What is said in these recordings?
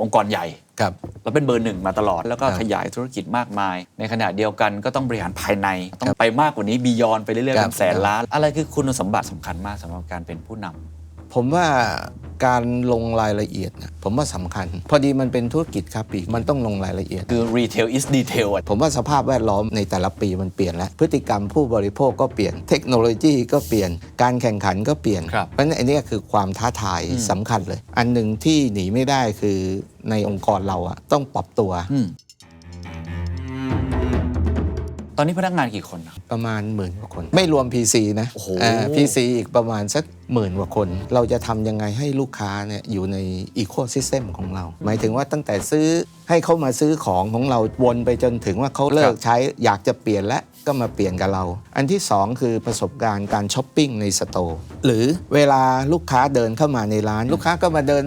องค์กรใหญ่ครับเราเป็นเบอร์หนึ่งมาตลอดแล้วก็ขยายธุรกิจมากมายในขณะเดียวกันก็ต้องบริหารภายในต้องไปมากกว่านี้บียอนไปเรื่อยๆเป็นแสนล้านอะไรคือคุณสมบัติสำคัญมากสำหรับการเป็นผู้นำผมว่าการลงรายละเอียดนะผมว่าสำคัญพอดีมันเป็นธุรกิจค้าปลีกมันต้องลงรายละเอียดคือ retail is detail ผมว่าสภาพแวดล้อมในแต่ละปีมันเปลี่ยนแล้วพฤติกรรมผู้บริโภคก็เปลี่ยนเทคโนโลยีก็เปลี่ยนการแข่งขันก็เปลี่ยนเพราะฉะนั้นอันนี้คือความท้าทายสำคัญเลยอันหนึ่งที่หนีไม่ได้คือในองค์กรเราต้องปรับตัวตอนนี้พนักงานกี่คนประมาณ10,000 กว่าคนไม่รวม PC นะ PC อีกประมาณสัก10,000 กว่าคนเราจะทำยังไงให้ลูกค้าเนี่ยอยู่ในอีโคซิสเต็มของเราหมายถึงว่าตั้งแต่ซื้อให้เขามาซื้อของเราวนไปจนถึงว่าเขาเลิกใช้อยากจะเปลี่ยนและก็มาเปลี่ยนกับเราอันที่2คือประสบการณ์การช้อปปิ้งในสโตร์หรือเวลาลูกค้าเดินเข้ามาในร้านลูกค้าก็มาเดิน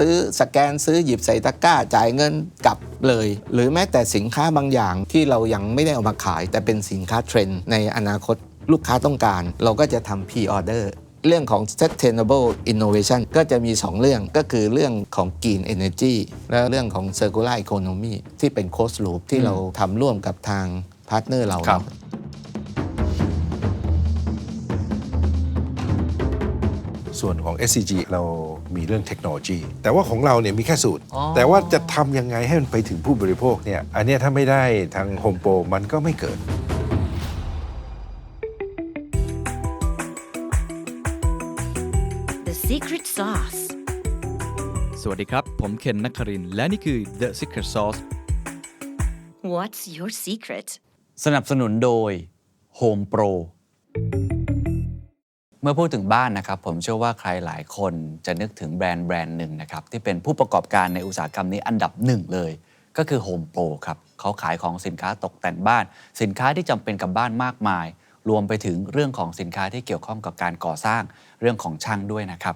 ซื้อสแกนซื้อหยิบใส่ตะกร้าจ่ายเงินกลับเลยหรือแม้แต่สินค้าบางอย่างที่เรายังไม่ได้เอามาขายแต่เป็นสินค้าเทรนด์ในอนาคตลูกค้าต้องการเราก็จะทำ Pre-order เรื่องของ Sustainable Innovation ก็จะมี2เรื่องก็คือเรื่องของ Green Energy และเรื่องของ Circular Economy ที่เป็น Closed Loop ที่เราทำร่วมกับทางพาร์ทเนอร์เราส่วนของ SCG เรามีเรื่องเทคโนโลยีแต่ว่าของเราเนี่ยมีแค่สูตรแต่ว่าจะทำยังไงให้มันไปถึงผู้บริโภคเนี่ยอันนี้ถ้าไม่ได้ทาง Home Pro มันก็ไม่เกิด The Secret Sauce สวัสดีครับผมเคนนักครินทร์และนี่คือ The Secret Sauce What's your secret สนับสนุนโดย Home Proเมื่อพูดถึงบ้านนะครับผมเชื่อว่าใครหลายคนจะนึกถึงแบรนด์หนึ่งนะครับที่เป็นผู้ประกอบการในอุตสาหกรรมนี้อันดับหนึ่งเลยก็คือ Home Pro ครับเขาขายของสินค้าตกแต่งบ้านสินค้าที่จำเป็นกับบ้านมากมายรวมไปถึงเรื่องของสินค้าที่เกี่ยวข้องกับการก่อสร้างเรื่องของช่างด้วยนะครับ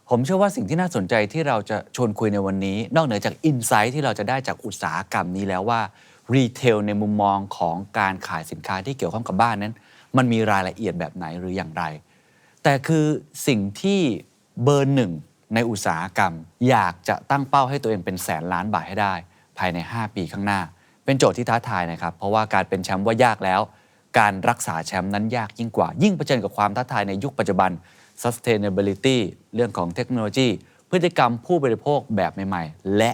ผมเชื่อว่าสิ่งที่น่าสนใจที่เราจะชวนคุยในวันนี้นอกเหนือจากอินไซต์ที่เราจะได้จากอุตสาหกรรมนี้แล้วว่ารีเทลในมุมมองของการขายสินค้าที่เกี่ยวข้องกับบ้านนั้นมันมีรายละเอียดแบบไหนหรืออย่างไรแต่คือสิ่งที่เบอร์หนึ่งในอุตสาหกรรมอยากจะตั้งเป้าให้ตัวเองเป็นแสนล้านบาทให้ได้ภายใน5 ปีข้างหน้าเป็นโจทย์ที่ท้าทายนะครับเพราะว่าการเป็นแชมป์ว่ายากแล้วการรักษาแชมป์นั้นยากยิ่งกว่ายิ่งเผชิญกับความท้าทายในยุคปัจจุบัน sustainability เรื่องของเทคโนโลยีพฤติกรรมผู้บริโภคแบบใหม่ๆและ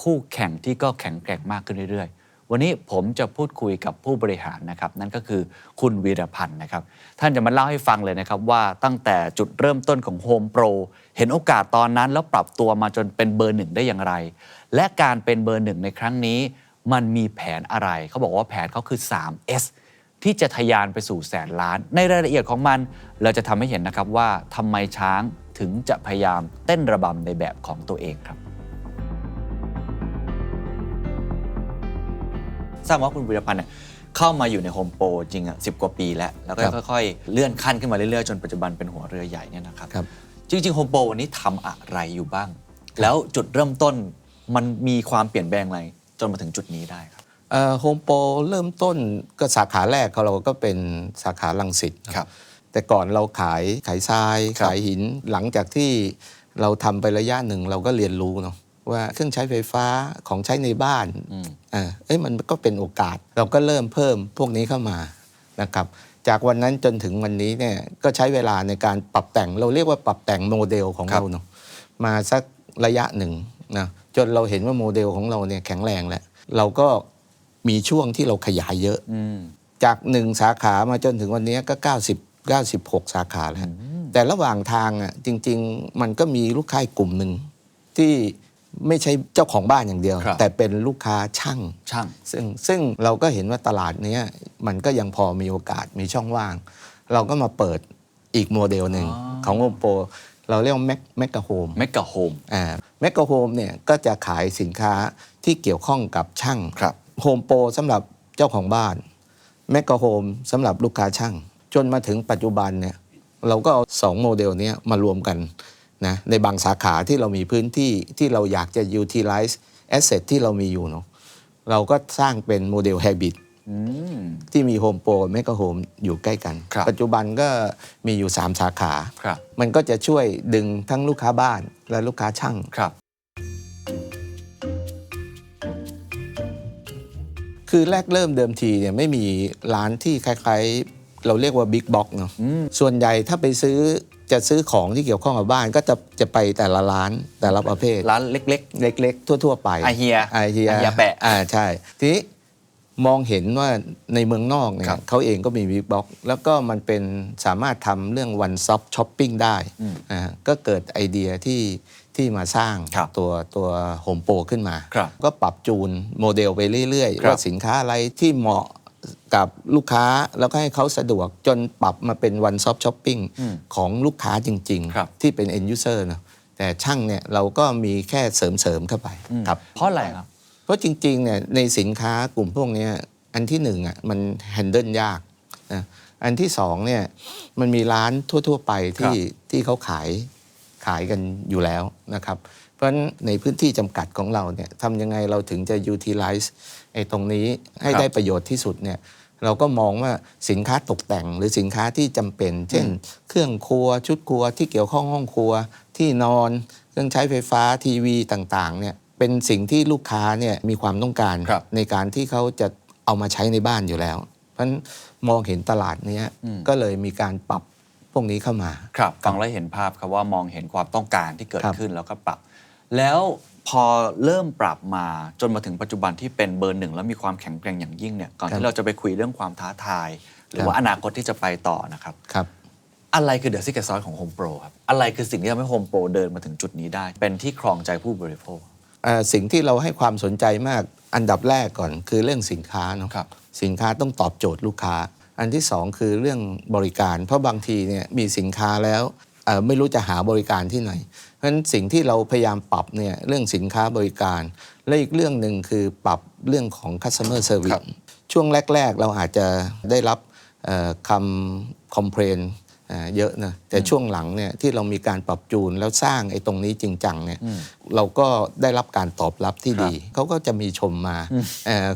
คู่แข่งที่ก็แข็งแกร่งมากขึ้นเรื่อยๆวันนี้ผมจะพูดคุยกับผู้บริหารนะครับนั่นก็คือคุณวีรพันธ์นะครับท่านจะมาเล่าให้ฟังเลยนะครับว่าตั้งแต่จุดเริ่มต้นของ Home Pro เห็นโอกาสตอนนั้นแล้วปรับตัวมาจนเป็นเบอร์หนึ่งได้อย่างไรและการเป็นเบอร์หนึ่งในครั้งนี้มันมีแผนอะไรเขาบอกว่าแผนเขาคือ 3S ที่จะทะยานไปสู่แสนล้านในรายละเอียดของมันเราจะทำให้เห็นนะครับว่าทำไมช้างถึงจะพยายามเต้นระบำในแบบของตัวเองครับทราบว่าคุณวีรพันธ์เนี่ยเข้ามาอยู่ในโฮมโปรจริง10 กว่าปีแล้วก็ค่อยๆเลื่อนขั้นขึ้นมาเรื่อยๆจนปัจจุบันเป็นหัวเรือใหญ่เนี่ยนะครับจริงๆโฮมโปรวันนี้ทำอะไรอยู่บ้างแล้วจุดเริ่มต้นมันมีความเปลี่ยนแปลงอะไรจนมาถึงจุดนี้ได้ครับโฮมโปรเริ่มต้นก็สาขาแรกของเราก็เป็นสาขารังสิตครับแต่ก่อนเราขายทรายขายหินหลังจากที่เราทำไประยะหนึ่งเราก็เรียนรู้เนาะว่าเครื่องใช้ไฟฟ้าของใช้ในบ้านมันก็เป็นโอกาสเราก็เริ่มเพิ่มพวกนี้เข้ามานะครับจากวันนั้นจนถึงวันนี้เนี่ยก็ใช้เวลาในการปรับแต่งเราเรียกว่าปรับแต่งโมเดลของเราเนาะมาสักระยะหนึ่งนะจนเราเห็นว่าโมเดลของเราเนี่ยแข็งแรงแล้วเราก็มีช่วงที่เราขยายเยอะจาก1 สาขามาจนถึงวันนี้ก็96 สาขาแล้วแต่ระหว่างทางจริงๆมันก็มีลูกค้ากลุ่มหนึ่งที่ไม่ใช่เจ้าของบ้านอย่างเดียวแต่เป็นลูกค้าช่างซึ่งเราก็เห็นว่าตลาดนี้มันก็ยังพอมีโอกาสมีช่องว่างเราก็มาเปิดอีกโมเดลหนึ่งของโฮมโปรเราเรียกว่าแมกกาโฮมแมกกาโฮมเนี่ยก็จะขายสินค้าที่เกี่ยวข้องกับช่างโฮมโปรสำหรับเจ้าของบ้านแมกกาโฮมสำหรับลูกค้าช่างจนมาถึงปัจจุบันเนี่ยเราก็เอา2 โมเดลนี้มารวมกันนะในบางสาขาที่เรามีพื้นที่ที่เราอยากจะ utilize asset ที่เรามีอยู่เนาะเราก็สร้างเป็นโมเดล Hybrid ที่มี Home Pro แมกกาโฮมอยู่ใกล้กันปัจจุบันก็มีอยู่3 สาขามันก็จะช่วยดึงทั้งลูกค้าบ้านและลูกค้าช่าง คือแรกเริ่มเดิมทีเนี่ยไม่มีร้านที่คล้ายๆเราเรียกว่าบิ๊กบ็อกเนาะส่วนใหญ่ถ้าไปจะซื้อของที่เกี่ยวข้องกับบ้านก็จะไปแต่ละร้านแต่ละประเภท ร้านเล็ก เล็กๆ ทั่วๆไป อาเฮีย อาเฮีย แปะ ใช่ทีนี้มองเห็นว่าในเมืองนอกเนี่ย ครับ เขาเองก็มีบิ๊กบ็อกแล้วก็มันเป็นสามารถทำเรื่อง one stop shopping ได้ก็เกิดไอเดียที่มาสร้าง ครับ ตัวโฮมโปรขึ้นมา ครับ ก็ปรับจูนโมเดลไปเรื่อย ครับ ๆว่าสินค้าอะไรที่เหมาะกับลูกค้าแล้วก็ให้เขาสะดวกจนปรับมาเป็น one stop shopping ของลูกค้าจริง ครับ ๆ ที่เป็น end user เนอะแต่ช่างเนี่ยเราก็มีแค่เสริมๆเข้าไปครับ เพราะอะไรครับ เพราะจริงๆเนี่ยในสินค้ากลุ่มพวกเนี้ยอันที่หนึ่งอ่ะมันแฮนเดิลยากนะอันที่สองเนี่ยมันมีร้านทั่วๆไปที่เขาขายกันอยู่แล้วนะครับเพราะฉะนั้นในพื้นที่จำกัดของเราเนี่ยทำยังไงเราถึงจะ utilize ไอ้ตรงนี้ให้ได้ประโยชน์ที่สุดเนี่ยเราก็มองว่าสินค้าตกแต่งหรือสินค้าที่จำเป็น เช่น เครื่องครัวชุดครัวที่เกี่ยวข้องห้องครัวที่นอนเครื่องใช้ไฟฟ้าทีวีต่างๆเนี่ยเป็นสิ่งที่ลูกค้าเนี่ยมีความต้องการ ครับ ในการที่เขาจะเอามาใช้ในบ้านอยู่แล้ว เพราะฉะนั้นมองเห็นตลาดเนี้ยก็เลยมีการปรับพวกนี้เข้ามา ครับฟังแล้วเห็นภาพครับว่ามองเห็นความต้องการที่เกิด ครับ ขึ้นแล้วก็ปรับ แล้วพอเริ่มปรับมาจนมาถึงปัจจุบันที่เป็นเบอร์หนึ่งแล้วมีความแข็งแกร่งอย่างยิ่งเนี่ยก่อนที่เราจะไปคุยเรื่องความท้าทาย หรือว่าอนาคตที่จะไปต่อนะครับ ครับ อะไรคือ The Secret Sauce ของ Home Pro ครับอะไรคือสิ่งที่ทำให้ Home Pro เดินมาถึงจุดนี้ได้ เป็นที่ครองใจผู้บริโภค สิ่งที่เราให้ความสนใจมากอันดับแรกก่อนคือเรื่องสินค้าเนาะ ครับ สินค้าต้องตอบโจทย์ลูกค้า อันที่สองคือเรื่องบริการ เพราะบางทีเนี่ยมีสินค้าแล้วไม่รู้จะหาบริการที่ไหน เพราะฉะนั้นสิ่งที่เราพยายามปรับเนี่ยเรื่องสินค้าบริการ และอีกเรื่องหนึ่งคือปรับเรื่องของ customer service ช่วงแรก ๆ เราอาจจะได้รับคำคอมเพลนเยอะนะแต่ช่วงหลังเนี่ยที่เรามีการปรับจูนแล้วสร้างไอ้ตรงนี้จริงจังเนี่ยเราก็ได้รับการตอบรับที่ดีเขาก็จะมีชมมา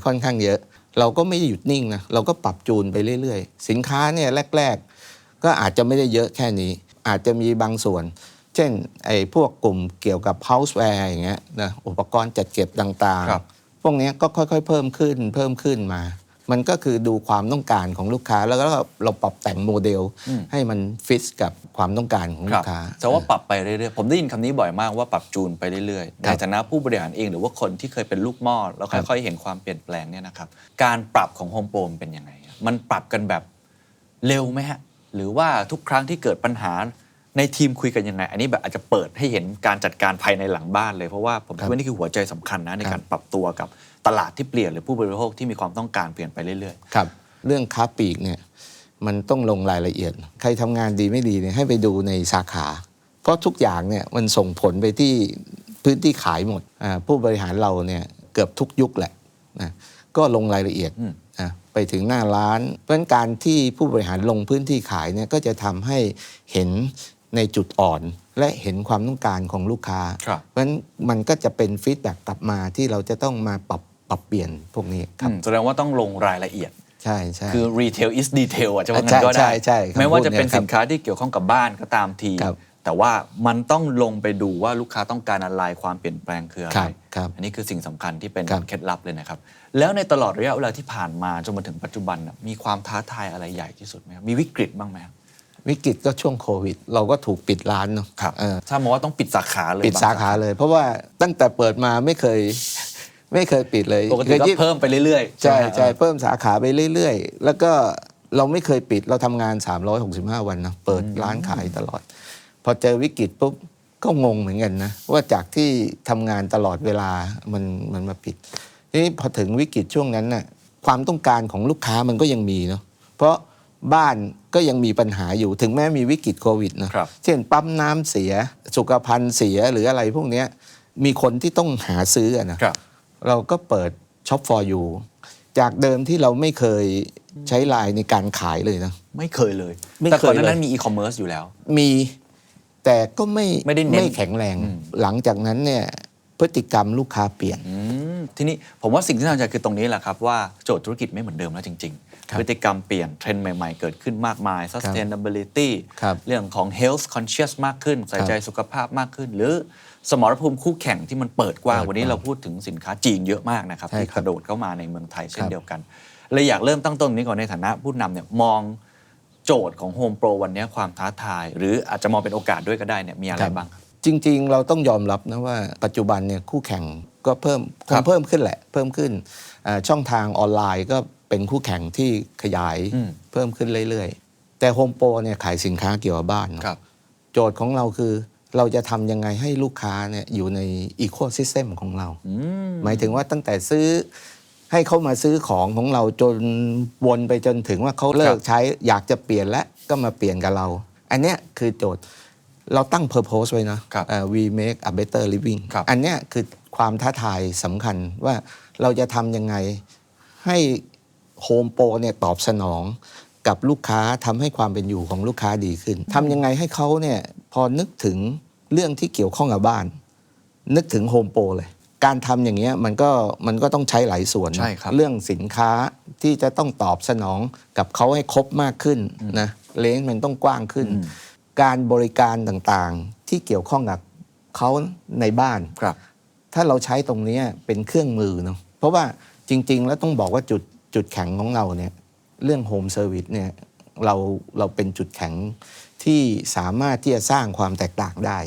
ค่อนข้างเยอะ เราก็ไม่ได้หยุดนิ่งนะเราก็ปรับจูนไปเรื่อยๆ สินค้าเนี่ยแรกๆก็อาจจะไม่ได้เยอะแค่นี้ อาจจะมีบางส่วน เช่นไอ้พวกกลุ่มเกี่ยวกับ houseware อย่างเงี้ยนะอุปกรณ์จัดเก็บต่าง ครับ ๆ พวกเนี้ยก็ค่อยๆเพิ่มขึ้นมา มันก็คือดูความต้องการของลูกค้าแล้วก็เราปรับแต่งโมเดลให้มันฟิตกับความต้องการของ ค ลู รับ กค้า แต่ว่าปรับไปเรื่อยๆ ผมได้ยินคำนี้บ่อยมากว่าปรับจูนไปเรื่อยๆ ใน ครับ ฐานะผู้บริหารเองหรือว่าคนที่เคยเป็นลูกหม้อแล้วค่อยๆ เห็นความเปลี่ยนแปลงเนี่ยนะครับ การปรับของโฮมโปรมันเป็นยังไงอะมันปรับกันแบบเร็วไหมฮะ หรือว่าทุกครั้งที่เกิดปัญหาในทีมคุยกันยังไง อันนี้แบบอาจจะเปิดให้เห็นการจัดการภายในหลังบ้านเลยเพราะว่าผมคิดว่านี่คือหัวใจสำคัญนะในการปรับตัวกับตลาดที่เปลี่ยนหรือผู้บริโภคที่มีความต้องการเปลี่ยนไปเรื่อย ครับเรื่องค้าปลีกเนี่ยมันต้องลงรายละเอียด ใครทำงานดีไม่ดีเนี่ยให้ไปดูในสาขา เพราะทุกอย่างเนี่ยมันส่งผลไปที่พื้นที่ขายหมดผู้บริหารเราเนี่ยเกือบทุกยุคแหละนะก็ลงรายละเอียดนะไปถึงหน้าร้าน เพราะฉะนั้นการที่ผู้บริหารลงพื้นที่ขายเนี่ยก็จะทำให้เห็นในจุดอ่อน และเห็นความต้องการของลูกค้า ครับ เพราะฉะนั้นมันก็จะเป็นฟีดแบ็กกลับมาที่เราจะต้องมาปรับเปลี่ยนพวกนี้ครับ ๆแสดงว่าต้องลงรายละเอียด ใช่ใช่ คือ retail is detail อ่ะจะว่างั้นก็ ใช่ ได้ ใช่ครับ ไม่ว่าจะเป็น พูดเนี่ยครับ สินค้าที่เกี่ยวข้องกับบ้านก็ตามที ครับ แต่ว่ามันต้องลงไปดูว่าลูกค้าต้องการอะไรความเปลี่ยนแปลงคืออะ ค ไร รับครับ อันนี้คือสิ่งสำคัญที่เป็น ครับ เคล็ดลับเลยนะครับ แล้วในตลอดระยะเวลาที่ผ่านมาจนมาถึงปัจจุบันน่ะมีความท้าทายอะไรใหญ่ที่สุดไหมครับมีวิกฤตบ้างไหมครับ วิกฤตก็ช่วงโควิด เราก็ถูกปิดร้านเนาะ ถ้ามองว่าต้องปิดสาขาเลย ปิดสาขาเลย เพราะว่าตั้งแต่เปิดมาไม่เคยปิดเลย ปกติก็ คือ เพิ่มไปเรื่อยๆ ใช่ ไหม ใช่เพิ่มสาขาไปเรื่อยๆ แล้วก็เราไม่เคยปิดเราทำงาน 365 วันนะเปิดร้านขายตลอด พอเจอวิกฤตปุ๊บก็งงเหมือนกันนะว่าจากที่ทำงานตลอดเวลามันมาปิดทีนี้พอถึงวิกฤตช่วงนั้นน่ะความต้องการของลูกค้ามันก็ยังมีเนาะเพราะบ้านก็ยังมีปัญหาอยู่ถึงแม้มีวิกฤตโควิดนะครับ เช่นปั๊มน้ำเสียสุขภัณฑ์เสียหรืออะไรพวกเนี้ยมีคนที่ต้องหาซื้ออะนะครับ เราก็เปิด Shop for You จากเดิมที่เราไม่เคยใช้ไลน์ในการขายเลยนะ ไม่เคยเลย ไม่ แต่ เค ก่อน ย หนา เลย นั้นมีอีคอมเมิร์ซอยู่แล้ว มีแต่ก็ไม่ ไม่ได้เน้น แข็งแรง หลังจากนั้นเนี่ยพฤติกรรมลูกค้าเปลี่ยน ทีนี้ผมว่าสิ่งที่น่าสนใจคือตรงนี้แหละครับว่าโจทย์ธุรกิจไม่เหมือนเดิมแล้วจริง ครับ พฤติกรรมเปลี่ยนเทรนด์ใหม่ๆ เกิดขึ้นมากมาย sustainability ครับ เรื่องของ health conscious มากขึ้นใส่ใจสุขภาพมากขึ้น หรือสมรภูมิคู่แข่งที่มันเปิดกว้าง เปิดกว้าง วันนี้เราพูดถึงสินค้าจีนเยอะมากนะครับ ใช่ ที่ ครับกระโดดเข้ามาในเมืองไทยเช่ คน รับ เดียวกันเลยอยากเริ่มตั้งต้นนี้ก่อนในฐานะผู้นำเนี่ยมองโจทย์ของ Home Pro วันนี้ความท้าทาย หรืออาจจะมองเป็นโอกาสด้วยก็ได้เนี่ยมีอะไรบ้างครับ จริงๆ เราต้องยอมรับนะว่าปัจจุบันเนี่ยคู่แข่งก็คง ครับ เพิ่มขึ้นแหละเพิ่มขึ้นช่องทางออนไลน์ก็เป็นคู่แข่งที่ขยายเพิ่มขึ้นเรื่อยๆ แต่ Home Pro เนี่ยขายสินค้าเกี่ยวกับบ้านเนอะ ครับ โจทย์ของเราคือเราจะทำยังไงให้ลูกค้าเนี่ยอยู่ในอีโคซิสเต็มของเรา หมายถึงว่าตั้งแต่ซื้อให้เขามาซื้อของเราจนวนไปจนถึงว่าเขาเลิกใช้อยากจะเปลี่ยนแล้วก็มาเปลี่ยนกับเรา อันเนี้ยคือโจทย์เราตั้ง purpose ไว้นะครับ we make a better living ครับ อันเนี้ยคือความท้าทายสำคัญว่าเราจะทำยังไงให้ Home Pro เนี่ยตอบสนองกับลูกค้าทำให้ความเป็นอยู่ของลูกค้าดีขึ้นทำยังไงให้เขาเนี่ยพอนึกถึงเรื่องที่เกี่ยวข้องกับบ้าน นึกถึง Home Pro เลย การทำอย่างเงี้ยมันก็ต้องใช้หลายส่วนนะ ใช่ครับ เรื่องสินค้าที่จะต้องตอบสนองกับเขาให้ครบมากขึ้นนะเลนส์มันต้องกว้างขึ้น การบริการต่างๆที่เกี่ยวข้องกับเขาในบ้าน ครับ ถ้าเราใช้ตรงนี้เป็นเครื่องมือเนาะเพราะว่าจริงๆ แล้วต้องบอกว่าจุดแข็งของเราเนี่ยเรื่องโฮมเซอร์วิสเนี่ยเราเป็นจุดแข็งที่สามารถที่จะสร้างความแตกต่างได้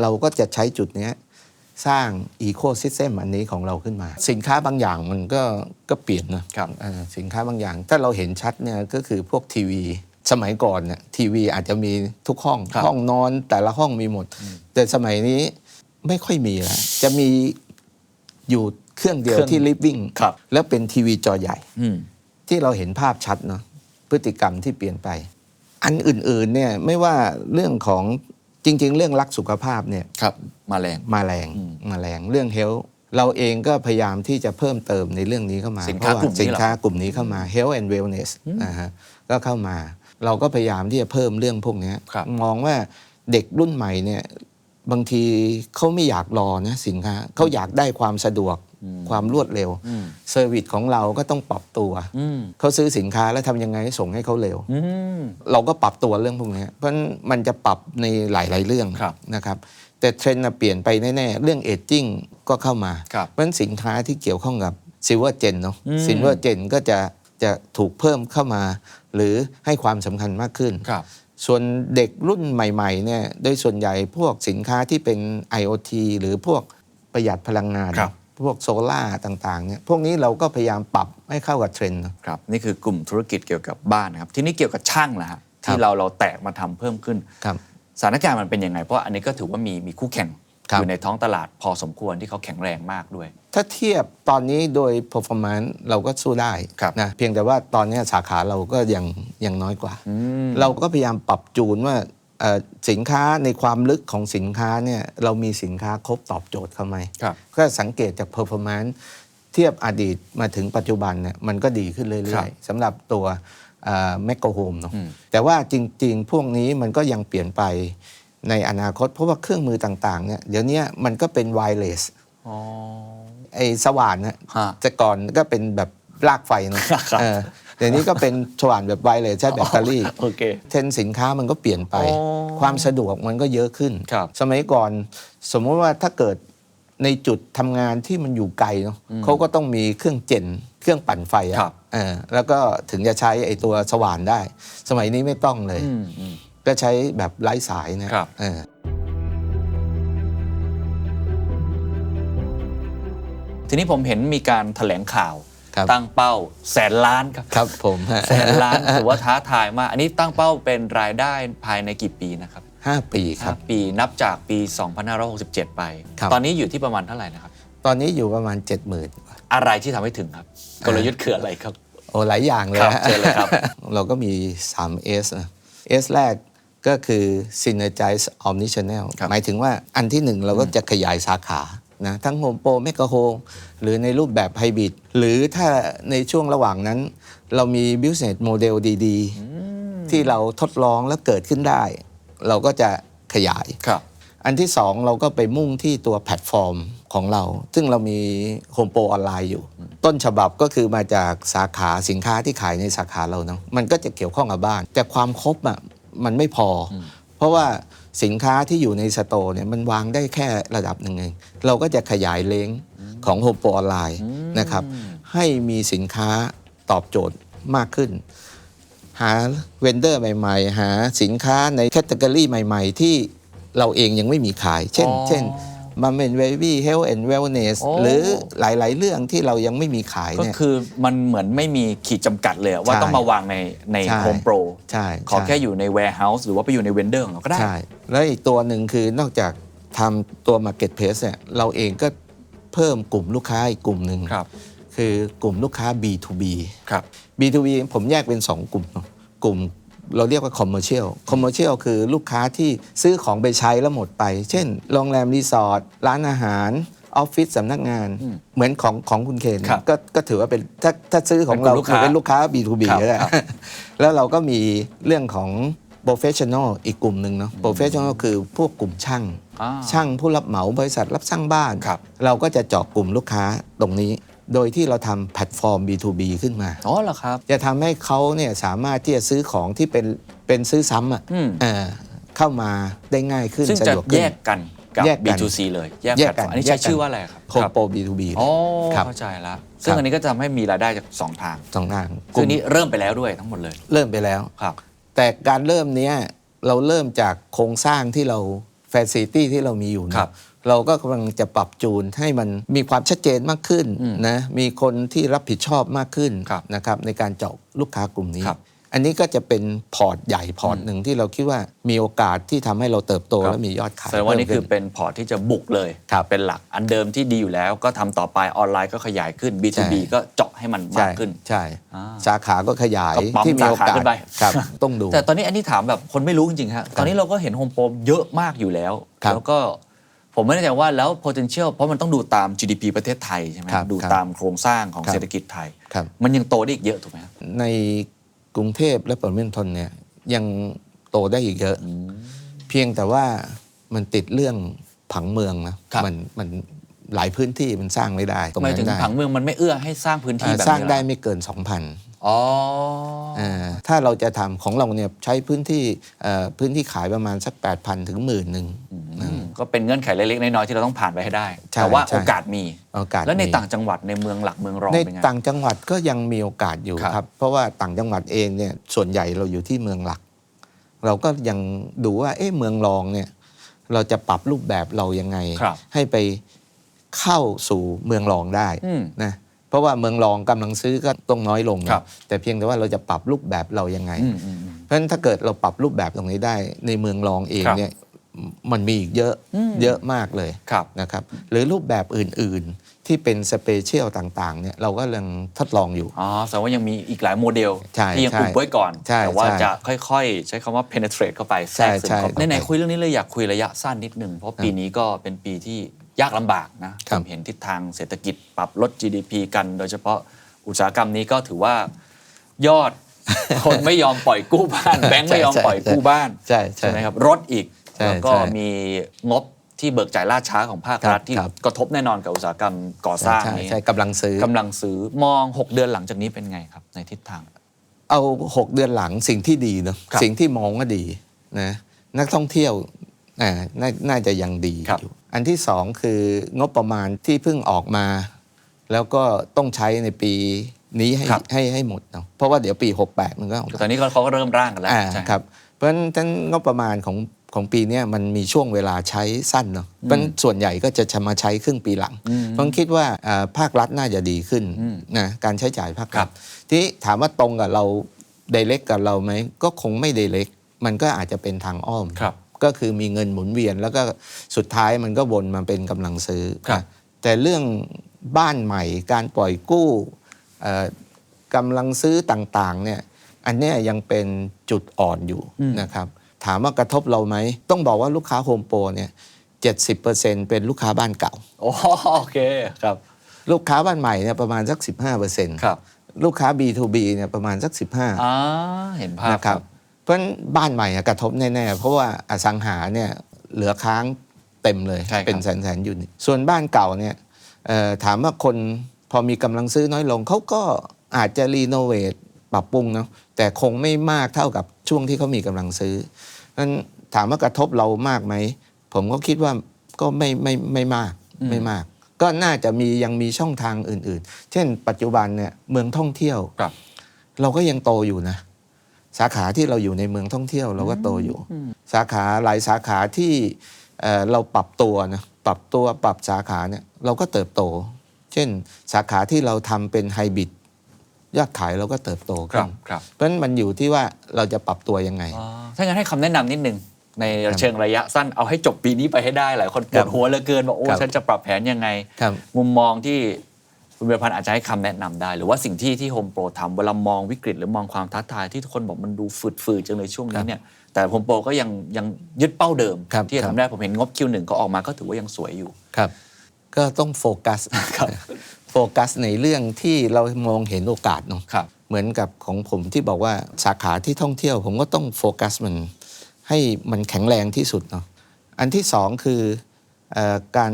เราก็จะใช้จุดเนี้ยสร้างอีโคซิสเต็มอันนี้ของเราขึ้นมา สินค้าบางอย่างมันก็เปลี่ยนนะครับสินค้าบางอย่าง ถ้าเราเห็นชัดเนี่ยก็คือพวกทีวีสมัยก่อนเนี่ยทีวีอาจจะมีทุกห้อง ครับ ห้องนอนแต่ละห้องมีหมด แต่สมัยนี้ไม่ค่อยมีแล้วจะมีอยู่เครื่องเดียวที่ลิฟวิ่ง ครับ แล้วเป็นทีวีจอใหญ่ อืม ที่เราเห็นภาพชัดเนาะพฤติกรรมที่เปลี่ยนไป อันอื่นๆเนี่ยไม่ว่าเรื่องของจริง ๆ เรื่องรักสุขภาพเนี่ย ครับมาแรง มาแรงเรื่องเฮลท์เราเองก็พยายามที่จะเพิ่มเติมในเรื่องนี้เข้ามา สินค้ากลุ่มนี้ เพระว่สินค้ากลุ่มนี้เข้ามา Health and Wellness นะฮะก็เข้ามา เราก็พยายามที่จะเพิ่มเรื่องพวกนี้ ครับ มองว่าเด็กรุ่นใหม่เนี่ยบางทีเขาไม่อยากรอนะสินค้าเขาอยากได้ความสะดวกความรวดเร็วเซอร์วิสของเราก็ต้องปรับตัวเขาซื้อสินค้าแล้วทำยังไงให้ส่งให้เขาเร็ว เราก็ปรับตัวเรื่องพวกนี้เพราะฉะนั้นมันจะปรับในหลาย ๆ เรื่อง ครับ นะครับแต่เทรนด์น่ะเปลี่ยนไปแน่ ๆ เรื่องเอจจิ้งก็เข้ามา ครับ เพราะฉะนั้นสินค้าที่เกี่ยวข้องกับซิลเวอร์เจนเนาะซิลเวอร์เจนก็จะถูกเพิ่มเข้ามา หรือให้ความสำคัญมากขึ้น ครับ ส่วนเด็กรุ่นใหม่ๆเนี่ยโดยส่วนใหญ่พวกสินค้าที่เป็น IoT หรือพวกประหยัดพลังงาน ครับ พวกโซล่าต่างๆเนี่ยพวกนี้เราก็พยายามปรับให้เข้ากับเทรนด์เนอะ ครับนี่คือกลุ่มธุรกิจเกี่ยวกับบ้านนะครับทีนี้เกี่ยวกับช่างนะฮะที่เราแตกมาทำเพิ่มขึ้น ครับ สถานการณ์มันเป็นยังไง เพราะอันนี้ก็ถือว่ามีคู่แข่ง ครับ อยู่ในท้องตลาดพอสมควรที่เขาแข็งแรงมากด้วย ถ้าเทียบตอนนี้โดย performance เราก็สู้ได้ ครับ นะเพียงแต่ว่าตอนนี้สาขาเราก็ยังน้อยกว่า เราก็พยายามปรับจูนว่าสินค้าในความลึกของสินค้าเนี่ยเรามีสินค้าครบตอบโจทย์เขาไหม ครับ ก็สังเกตจาก performance เทียบอดีตมาถึงปัจจุบันเนี่ยมันก็ดีขึ้นเรื่ ครั อย บ ๆสำหรับตัวแมคโครโฮมเนาะแต่ว่าจริงๆ พวกนี้มันก็ยังเปลี่ยนไปในอนาคต เพราะว่าเครื่องมือต่างๆเนี่ยเดี๋ยวนี้มันก็เป็นไวเลส อ๋อ ไอ้สว่านนะ ฮะ แต่ก่อนก็เป็นแบบลากไฟนะครับ เดี๋ยวนี้ก็เป็นสว่านแบบไวเลสใช้แบตเตอรี่ โอเค เทรนด์สินค้ามันก็เปลี่ยนไป อ๋อ ความสะดวกมันก็เยอะขึ้น ครับ สมัยก่อนสมมติว่าถ้าเกิดในจุดทำงานที่มันอยู่ไกลเนาะเขาก็ต้องมีเครื่องเจนเครื่องปั่นไฟอะ ครับ แล้วก็ถึงจะใช้ไอ้ตัวสว่านได้ สมัยนี้ไม่ต้องเลย ก็ใช้แบบไร้สายนะครับ ทีนี้ผมเห็นมีการแถลงข่าว ครับ ตั้งเป้า100,000,000,000ครับ ครับผมฮะ 100,000,000,000ถือว่าท้าทายมาก อันนี้ตั้งเป้าเป็นรายได้ภายในกี่ปีนะครับ 5 ปีครับ 5 ปีนับจากปี 2567 ไป ครับ ตอนนี้อยู่ที่ประมาณเท่าไหร่นะครับ ตอนนี้อยู่ประมาณ 70,000 อะไรที่ทำให้ถึงครับ กลยุทธ์คืออะไรครับ โอ้หลายอย่างเลย ครับ ฮะ เชิญเลยครับ เราก็มี 3S นะ S แรกก็คือ Synergize Omnichannel ครับ หมายถึงว่าอันที่หนึ่งเราก็จะขยายสาขานะทั้ง Home Pro Mega Home หรือในรูปแบบไฮบริดหรือถ้าในช่วงระหว่างนั้น เรามี Business Model ดีๆ ที่เราทดลองแล้วเกิดขึ้นได้ เราก็จะขยาย ครับ อันที่สองเราก็ไปมุ่งที่ตัวแพลตฟอร์มของเรา ซึ่งเรามีโฮมโปรออนไลน์อยู่ ต้นฉบับก็คือมาจากสาขาสินค้าที่ขายในสาขาเราเนาะมันก็จะเกี่ยวข้องกับบ้าน แต่ความครบอ่ะมันไม่พออเพราะว่าสินค้าที่อยู่ในสโตร์เนี่ยมันวางได้แค่ระดับหนึ่งเองเราก็จะขยายเลนส์ของโฮมโปรออนไลน์นะครับให้มีสินค้าตอบโจทย์มากขึ้น หาเวนเดอร์ใหม่ๆหาสินค้าในแคตตากรีใหม่ๆที่เราเองยังไม่มีขาย เช่นมัมเมนเวบี้เฮลท์แอนด์เวลเนสหรือหลายๆเรื่องที่เรายังไม่มีขาย ก็ เนี่ย คือมันเหมือนไม่มีขีดจำกัดเลยว่า ใช่ ต้องมาวางใน ใช่ โฮมโปร ใช่ ขอแค่อยู่ใน warehouse หรือว่าไปอยู่ในเวนเดอร์ของเราก็ได้ ใช่ แล้วอีกตัวหนึ่งคือนอกจากทำตัว Marketplace เนี่ยเราเองก็เพิ่มกลุ่มลูกค้าอีกกลุ่มหนึ่ง ครับ คือกลุ่มลูกค้า B2B ครับ B2B ผมแยกเป็น 2 กลุ่มเนอะกลุ่มเราเรียกว่า Commercial คือลูกค้าที่ซื้อของไปใช้แล้วหมดไป เช่น โรงแรมรีสอร์ทร้านอาหารออฟฟิศสำนักงาน เหมือนของคุณเคน ครับ ก็ถือว่าเป็นถ้าซื้อของเรา เป็นกลุ่มลูกค้า เป็นลูกค้า B2B ครับ แล้วแหละ ครับ แล้วเราก็มีเรื่องของ Professional อีกกลุ่มหนึ่งเนาะ Professional คือพวกกลุ่มช่าง ช่างผู้รับเหมาบริษัทรับสร้างบ้าน ครับ เราก็จะเจาะกลุ่มลูกค้าตรงนี้ โดยที่เราทำแพลตฟอร์ม B2B ขึ้นมา อ๋อเหรอครับ จะทำให้เขาเนี่ยสามารถที่จะซื้อของที่เป็นซื้อซ้ำอ่ะ อืม เข้ามาได้ง่ายขึ้น ซึ่ง สะ จะ ดวกขึ้น แยกกันกับ แยกกัน B2C เลย แยก แย แพ ก ลต กั ฟอน ร์มอันนี้ใช้ชื่อว่าอะไรครับ โฮมโปร B2B อ๋อ ครับ เข้าใจแล้ว ซึ่งอันนี้ก็จะทำให้มีรายได้จากสองทาง สองทาง ซึ่งนี้เริ่มไปแล้วด้วยทั้งหมดเลย เริ่มไปแล้ว ครับ แต่การเริ่มเนี้ยเราเริ่มจากโครงสร้างที่เราแฟซิลิตี้ที่เรามีอยู่นะครับ เราก็กำลังจะปรับจูนให้มันมีความชัดเจนมากขึ้นนะมีคนที่รับผิดชอบมากขึ้น ครับ นะครับในการเจาะลูกค้ากลุ่มนี้ ครับ อันนี้ก็จะเป็นพอร์ตใหญ่พอร์ตหนึ่งที่เราคิดว่ามีโอกาสที่ทำให้เราเติบโต ครับ และมียอดขาย แสดงว่านี่คือ เพิ่มขึ้ เป็นพอร์ตที่จะบุกเลย ครับ เป็นหลักอันเดิมที่ดีอยู่แล้วก็ทำต่อไปออนไลน์ก็ขยายขึ้น B2B ใช่ ก็เจาะให้มันมากขึ้น ใช่ อ่า สาขาก็ขยาย ก็ปั๊ม ที่มีโอกา สาขาขึ้ ส นไป ครับต้องดู แต่ตอนนี้อันนี้ถามแบบคนไม่รู้จริงๆฮะตอนนี้เราก็เห็นโฮมโปรเยอะมากอยู่แล้ว ครับ แล้วก็ผมไม่แน่ใจว่าแล้ว potential เพราะมันต้องดูตาม GDP ประเทศไทยใช่ไหม ครับ ดู ครับ ตามโครงสร้างของ ครับ เศรษฐกิจไทย ครับ มันยังโตได้อีกเยอะถูกไหมครับ ในกรุงเทพและปริมณฑลเนี่ยยังโตได้อีกเยอะ เพียงแต่ว่ามันติดเรื่องผังเมืองนะครับ มันหลายพื้นที่มันสร้างไม่ได้ตรง หมาย นั้ ถึง นได้ ผังเมืองมันไม่เอื้อให้สร้างพื้นที่แบบ สร้าง นี้ ได้ หรอ ไม่เกิน 2,000 อ๋อ ถ้าเราจะทำของเราเนี่ยใช้พื้นที่ขายประมาณสัก 8,000 ถึง 10,000 ก็เป็นเงื่อนไขเล็กๆน้อยๆที่เราต้องผ่านไปให้ได้ ใช่ แต่ว่า ใช่ โอกาสมี โอกาส แล้วใน มี ต่างจังหวัดในเมืองหลักเมืองรอง ใน เป็นไง ต่างจังหวัดก็ยังมีโอกาสอยู่ ครับ ครับ เพราะว่าต่างจังหวัดเองเนี่ยส่วนใหญ่เราอยู่ที่เมืองหลัก เราก็ยังดูว่าเมืองรองเนี่ยเราจะปรับรูปแบบเรายังไง ครับ ให้ไปเข้าสู่เมืองรองได้ อืม นะเพราะว่าเมืองรองกำลังซื้อก็ต้องน้อยลง ครับ แต่เพียงแต่ว่าเราจะปรับรูปแบบเรายังไง อืม เพราะฉะนั้นถ้าเกิดเราปรับรูปแบบตรงนี้ได้ในเมืองรองเอง ครับ เนี่ยมันมีอีกเยอะมากเลย ครับ นะครับหรือรูปแบบอื่นๆที่เป็นสเปเชียลต่างๆเนี่ยเราก็กำลังทดลองอยู่ อ๋อแสดงว่ายังมีอีกหลายโมเดล ใช่ ที่ยัง ใช่ อุบไว้ก่อน ใช่ แต่ว่า ใช่ จะค่อยๆ ใช้คำว่า penetrate เข้าไปแทรกซึม ใช่ เข้าไป ใช่ ไหนๆคุยเรื่องนี้เลยอยากคุยระยะสั้นนิดนึง เพราะปีนี้ก็เป็นปีที่ยากลำบากนะผ ครับ มเห็นทิศทางเศรษฐกิจปรับลด GDP กัน โดยเฉพาะอุตสาหกรรมนี้ก็ถือว่ายอด คนไม่ยอมปล่อยกู้บ้าน แบงค์ไม่ยอมปล่อยกู้บ้าน ใช่ ไหมครับรถอีก ใช่ แล้วก็ ใช่ มีงบที่เบิกจ่ายล่าช้าของภาครัฐ ครับ ที่ ครับ กระทบแน่นอนกับอุตสาหกรรมก่อสร้าง ใช่ นี้ ใช่กำลังซื้อ กำลังซื้อมอง 6 เดือนหลังจากนี้เป็นไงครับ ในทิศทาง เอา 6 เดือนหลังสิ่งที่ดีเนอะ ครับ สิ่งที่มองก็ดีนะนักท่องเที่ยวน่าจะยังดี ครับ อยู่อันที่สองคืองบประมาณที่เพิ่งออกมา แล้วก็ต้องใช้ในปีนี้ให้หมดเนาะเพราะว่าเดี๋ยวปี 68 มันก็ออก ตอนนี้เขาก็เริ่มร่างกันแล้วใช่ ครับเพราะฉะนั้นงบประมาณของปีเนี้ยมันมีช่วงเวลาใช้สั้นเนาะเพราะฉะนั้นส่วนใหญ่ก็จะมาใช้ครึ่งปีหลังเพราะฉะนั้นคิดว่าภาครัฐน่าจะดีขึ้นนะการใช้จ่ายภาครัฐที่ถามว่าตรงกับเราไดเรกกับเราไหมก็คงไม่ไดเรกมันก็อาจจะเป็นทางอ้อม ครับ ก็คือมีเงินหมุนเวียนแล้วก็สุดท้ายมันก็วนมาเป็นกำลังซื้อ ครับ นะแต่เรื่องบ้านใหม่การปล่อยกู้กำลังซื้อต่างๆเนี่ยอันเนี้ยยังเป็นจุดอ่อนอยู่นะครับถามว่ากระทบเราไหมต้องบอกว่าลูกค้าโฮมโปรเนี่ย70%เป็นลูกค้าบ้านเก่า โอเคครับ ลูกค้าบ้านใหม่เนี่ยประมาณสัก 15% ครับ ลูกค้า B2B เนี่ยประมาณสัก เห็นภาพ 15นะครับเพราะฉะนั้นบ้านใหม่อะกระทบแน่ๆเพราะว่าอสังหาเนี่ยเหลือค้าง ต็มเลย ใช่ครับ เป็นแสนยูนิตส่วนบ้านเก่าเนี่ยถามว่าคนพอมีกำลังซื้อน้อยลงเขาก็อาจจะรีโนเวทปรับปรุงเนาะแต่คงไม่มากเท่ากับช่วงที่เขามีกำลังซื้อนั้นถามว่ากระทบเรามากไหมผมก็คิดว่าก็ไม่มากไม่มาก ก็น่าจะยังมีช่องทางอื่นๆ เช่นปัจจุบันเนี่ยเมืองท่องเที่ยว ครับ เราก็ยังโตอยู่นะสาขาที่เราอยู่ในเมืองท่องเที่ยวเราก็โตอยู่ สาขาหลายสาขาที่เราปรับตัวนะปรับสาขาเนี่ยเราก็เติบโต เช่นสาขาที่เราทำเป็นไฮบริดยอดขายเราก็เติบโต ครั ขึ้ บ น ครับ เพราะฉะนั้นมันอยู่ที่ว่าเราจะปรับตัวยังไง ถ้างั้นให้คำแนะนำนิดนึงในเชิงระยะสั้นเอาให้จบปีนี้ไปให้ได้หลายคนปวดหัวเหลือเกินว่าโอ้ ครับ ฉันจะปรับแผนยังไง ครับ มุมมองที่คุณเบียร์พันธ์อาจจะให้คำแนะนำได้ หรือว่าสิ่งที่โฮมโปรทำเวลามองวิกฤตหรือมองความท้าทายที่ทุกคนบอกมันดูฝืดๆจังเลยช่วงนี้เนี่ยแต่โฮมโปรก็ยังยึดเป้าเดิม ครับ ที่จะ ครับ ทำได้ผมเห็นงบ Q1 ก็ออกมาก็ถือว่ายังสวยอยู่ ครับก็ต้องโฟกัส โฟกัสในเรื่องที่เรามองเห็นโอกาสเนาะ ครับ เหมือนกับของผมที่บอกว่าสาขาที่ท่องเที่ยว ผมก็ต้องโฟกัสมันให้มันแข็งแรงที่สุดเนาะอันที่สองคือการ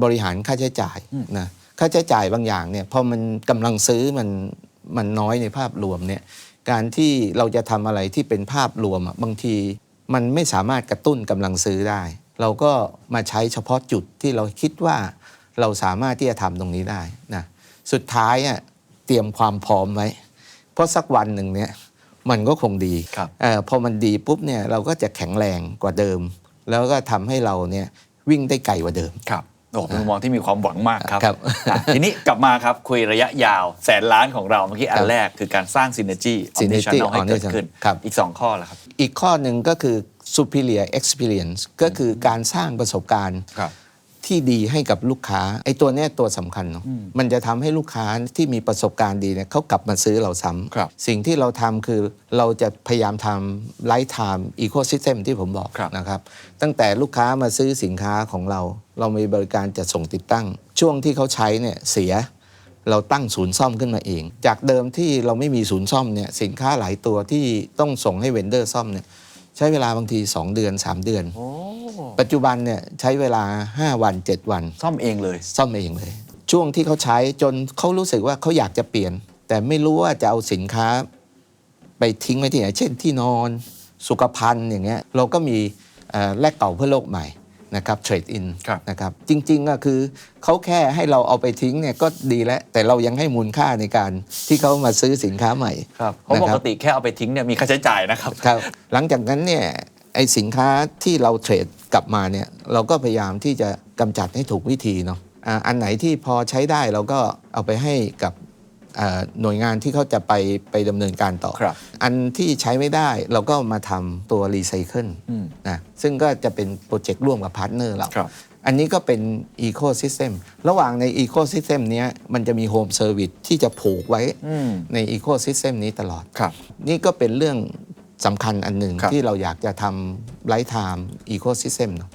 บริหารค่าใช้จ่ายนะค่าใช้จ่ายบางอย่างเนี่ยพอมันกำลังซื้อมันน้อยในภาพรวมเนี่ยการที่เราจะทำอะไรที่เป็นภาพรวมบางทีมันไม่สามารถกระตุ้นกำลังซื้อได้ เราก็มาใช้เฉพาะจุดที่เราคิดว่าเราสามารถที่จะทำตรงนี้ได้นะสุดท้ายเตรียมความพร้อมไว้ เพราะสักวันหนึ่งเนี่ยมันก็คงดี ครับ พอมันดีปุ๊บเนี่ยเราก็จะแข็งแรงกว่าเดิม แล้วก็ทำให้เราเนี่ยวิ่งได้ไกลกว่าเดิม ครับโอ้เป็นมุมมองที่มีความหวังมากครับ ครับ ทีนี้กลับมาครับคุยระยะยาวแสนล้านของเราเมื่อกี้อันแรกคือการสร้างซินเนจี Synergy ให้เกิดขึ้น ครับ อีก2ข้อละครับ อีกข้อหนึ่งก็คือ superior experience ก็คือการสร้างประสบการณ์ ครับ ที่ดีให้กับลูกค้าไอ้ตัวเนี้ยตัวสำคัญเนาะมันจะทำให้ลูกค้าที่มีประสบการณ์ดีเนี่ยเขากลับมาซื้อเราซ้ ครับ ำสิ่งที่เราทำคือเราจะพยายามทำไลฟ์ไทม์อีโคซิสเต็มที่ผมบอก ครับ นะครับตั้งแต่ลูกค้ามาซื้อสินค้าของเรา เรามีบริการจัดส่งติดตั้ง ช่วงที่เขาใช้เนี่ยเสีย เราตั้งศูนย์ซ่อมขึ้นมาเอง จากเดิมที่เราไม่มีศูนย์ซ่อมเนี่ยสินค้าหลายตัวที่ต้องส่งให้เวนเดอร์ซ่อมเนี่ยใช้เวลาบางที2 เดือน 3 เดือน โอ้ ปัจจุบันเนี่ยใช้เวลา5 วัน 7 วัน ซ่อมเองเลย ซ่อมเองเลย ช่วงที่เขาใช้จนเขารู้สึกว่าเขาอยากจะเปลี่ยน แต่ไม่รู้ว่าจะเอาสินค้าไปทิ้งไว้ที่ไหน เช่นที่นอนสุขภัณฑ์อย่างเงี้ยเราก็มีแลกเก่าเพื่อโลกใหม่นะครับเทรดอิน ครับ นะครับจริงๆก็คือเขาแค่ให้เราเอาไปทิ้งเนี่ยก็ดีแล้ว แต่เรายังให้มูลค่าในการที่เขามาซื้อสินค้าใหม่ ครับเพราะ นะ ป ค ก รับ ติแค่เอาไปทิ้งเนี่ยมีค่าใช้จ่ายนะครับ ครับหลังจากนั้นเนี่ยไอสินค้าที่เราเทรดกลับมาเนี่ยเราก็พยายามที่จะกำจัดให้ถูกวิธีเนาะอันไหนที่พอใช้ได้เราก็เอาไปให้กับหน่วยงานที่เขาจะไปดำเนินการต่อ ครับ อันที่ใช้ไม่ได้เราก็มาทำตัวรีไซเคิลนะซึ่งก็จะเป็นโปรเจกต์ร่วมกับพาร์ทเนอร์เรา ครับ อันนี้ก็เป็นอีโคซิสเต็มระหว่างในอีโคซิสเต็มนี้มันจะมีโฮมเซอร์วิสที่จะผูกไว้ในอีโคซิสเต็มนี้ตลอด ครับ นี่ก็เป็นเรื่องสำคัญอันหนึ่ง ครับ ที่เราอยากจะทำไลฟ์ไทม์อีโคซิสเต็มเนาะ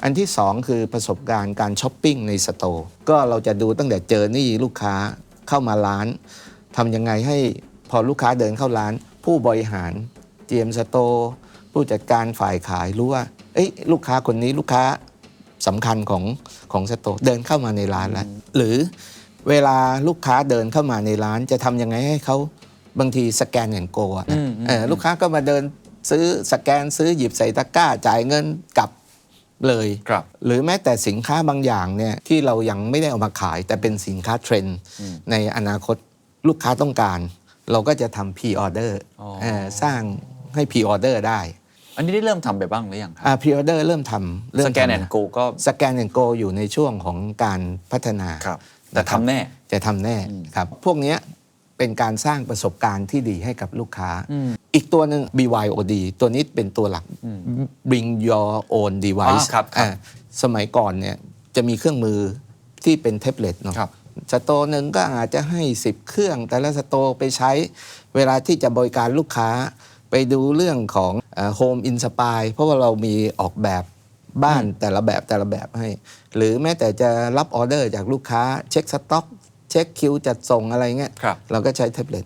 อันที่สองคือประสบการณ์การช้อปปิ้งในสโตร์ก็เราจะดูตั้งแต่เจอนี่ลูกค้าเข้ามาร้านทำยังไงให้พอลูกค้าเดินเข้าร้าน ผู้บริหาร GM สโตร์ผู้จัดการฝ่ายขายรู้ว่าเอ้ยลูกค้าคนนี้ลูกค้าสำคัญของสโตร์เดินเข้ามาในร้านแล้วหรือเวลาลูกค้าเดินเข้ามาในร้านจะทำยังไงให้เขาบางทีสแกนแอนด์โกะลูกค้าก็มาเดินซื้อสแกนซื้อหยิบใส่ตะกร้าจ่ายเงินกลับเลย ครับ หรือแม้แต่สินค้าบางอย่างเนี่ยที่เรายังไม่ได้เอามาขาย แต่เป็นสินค้าเทรนด์ในอนาคตลูกค้าต้องการ เราก็จะทำพรีออเดอร์สร้างให้พรีออเดอร์ได้ อันนี้ได้เริ่มทำไปบ้างหรือยังครับ พรีออเดอร์เริ่มทำ สแกนแอนด์โกก็ สแกนแอนด์โกอยู่ในช่วงของการพัฒนา ครับแต่ทำแน่ จะทำแน่ครับพวกเนี้ยเป็นการสร้างประสบการณ์ที่ดีให้กับลูกค้า อีกตัวหนึ่ง BYOD ตัวนี้เป็นตัวหลัก Bring Your Own Device ครับ สมัยก่อนเนี่ยจะมีเครื่องมือที่เป็นแท็บเล็ตเนาะ ครับ สโตร์หนึ่งก็อาจจะให้ 10 เครื่อง แต่ละสโตร์ไปใช้เวลาที่จะบริการลูกค้า ไปดูเรื่องของHome Inspire เพราะว่าเรามีออกแบบบ้านแต่ละแบบให้ หรือแม้แต่จะรับออเดอร์จากลูกค้าเช็คสต็อก เช็คคิวจัดส่งอะไรเงี้ย ครับ เราก็ใช้แท็บเล็ต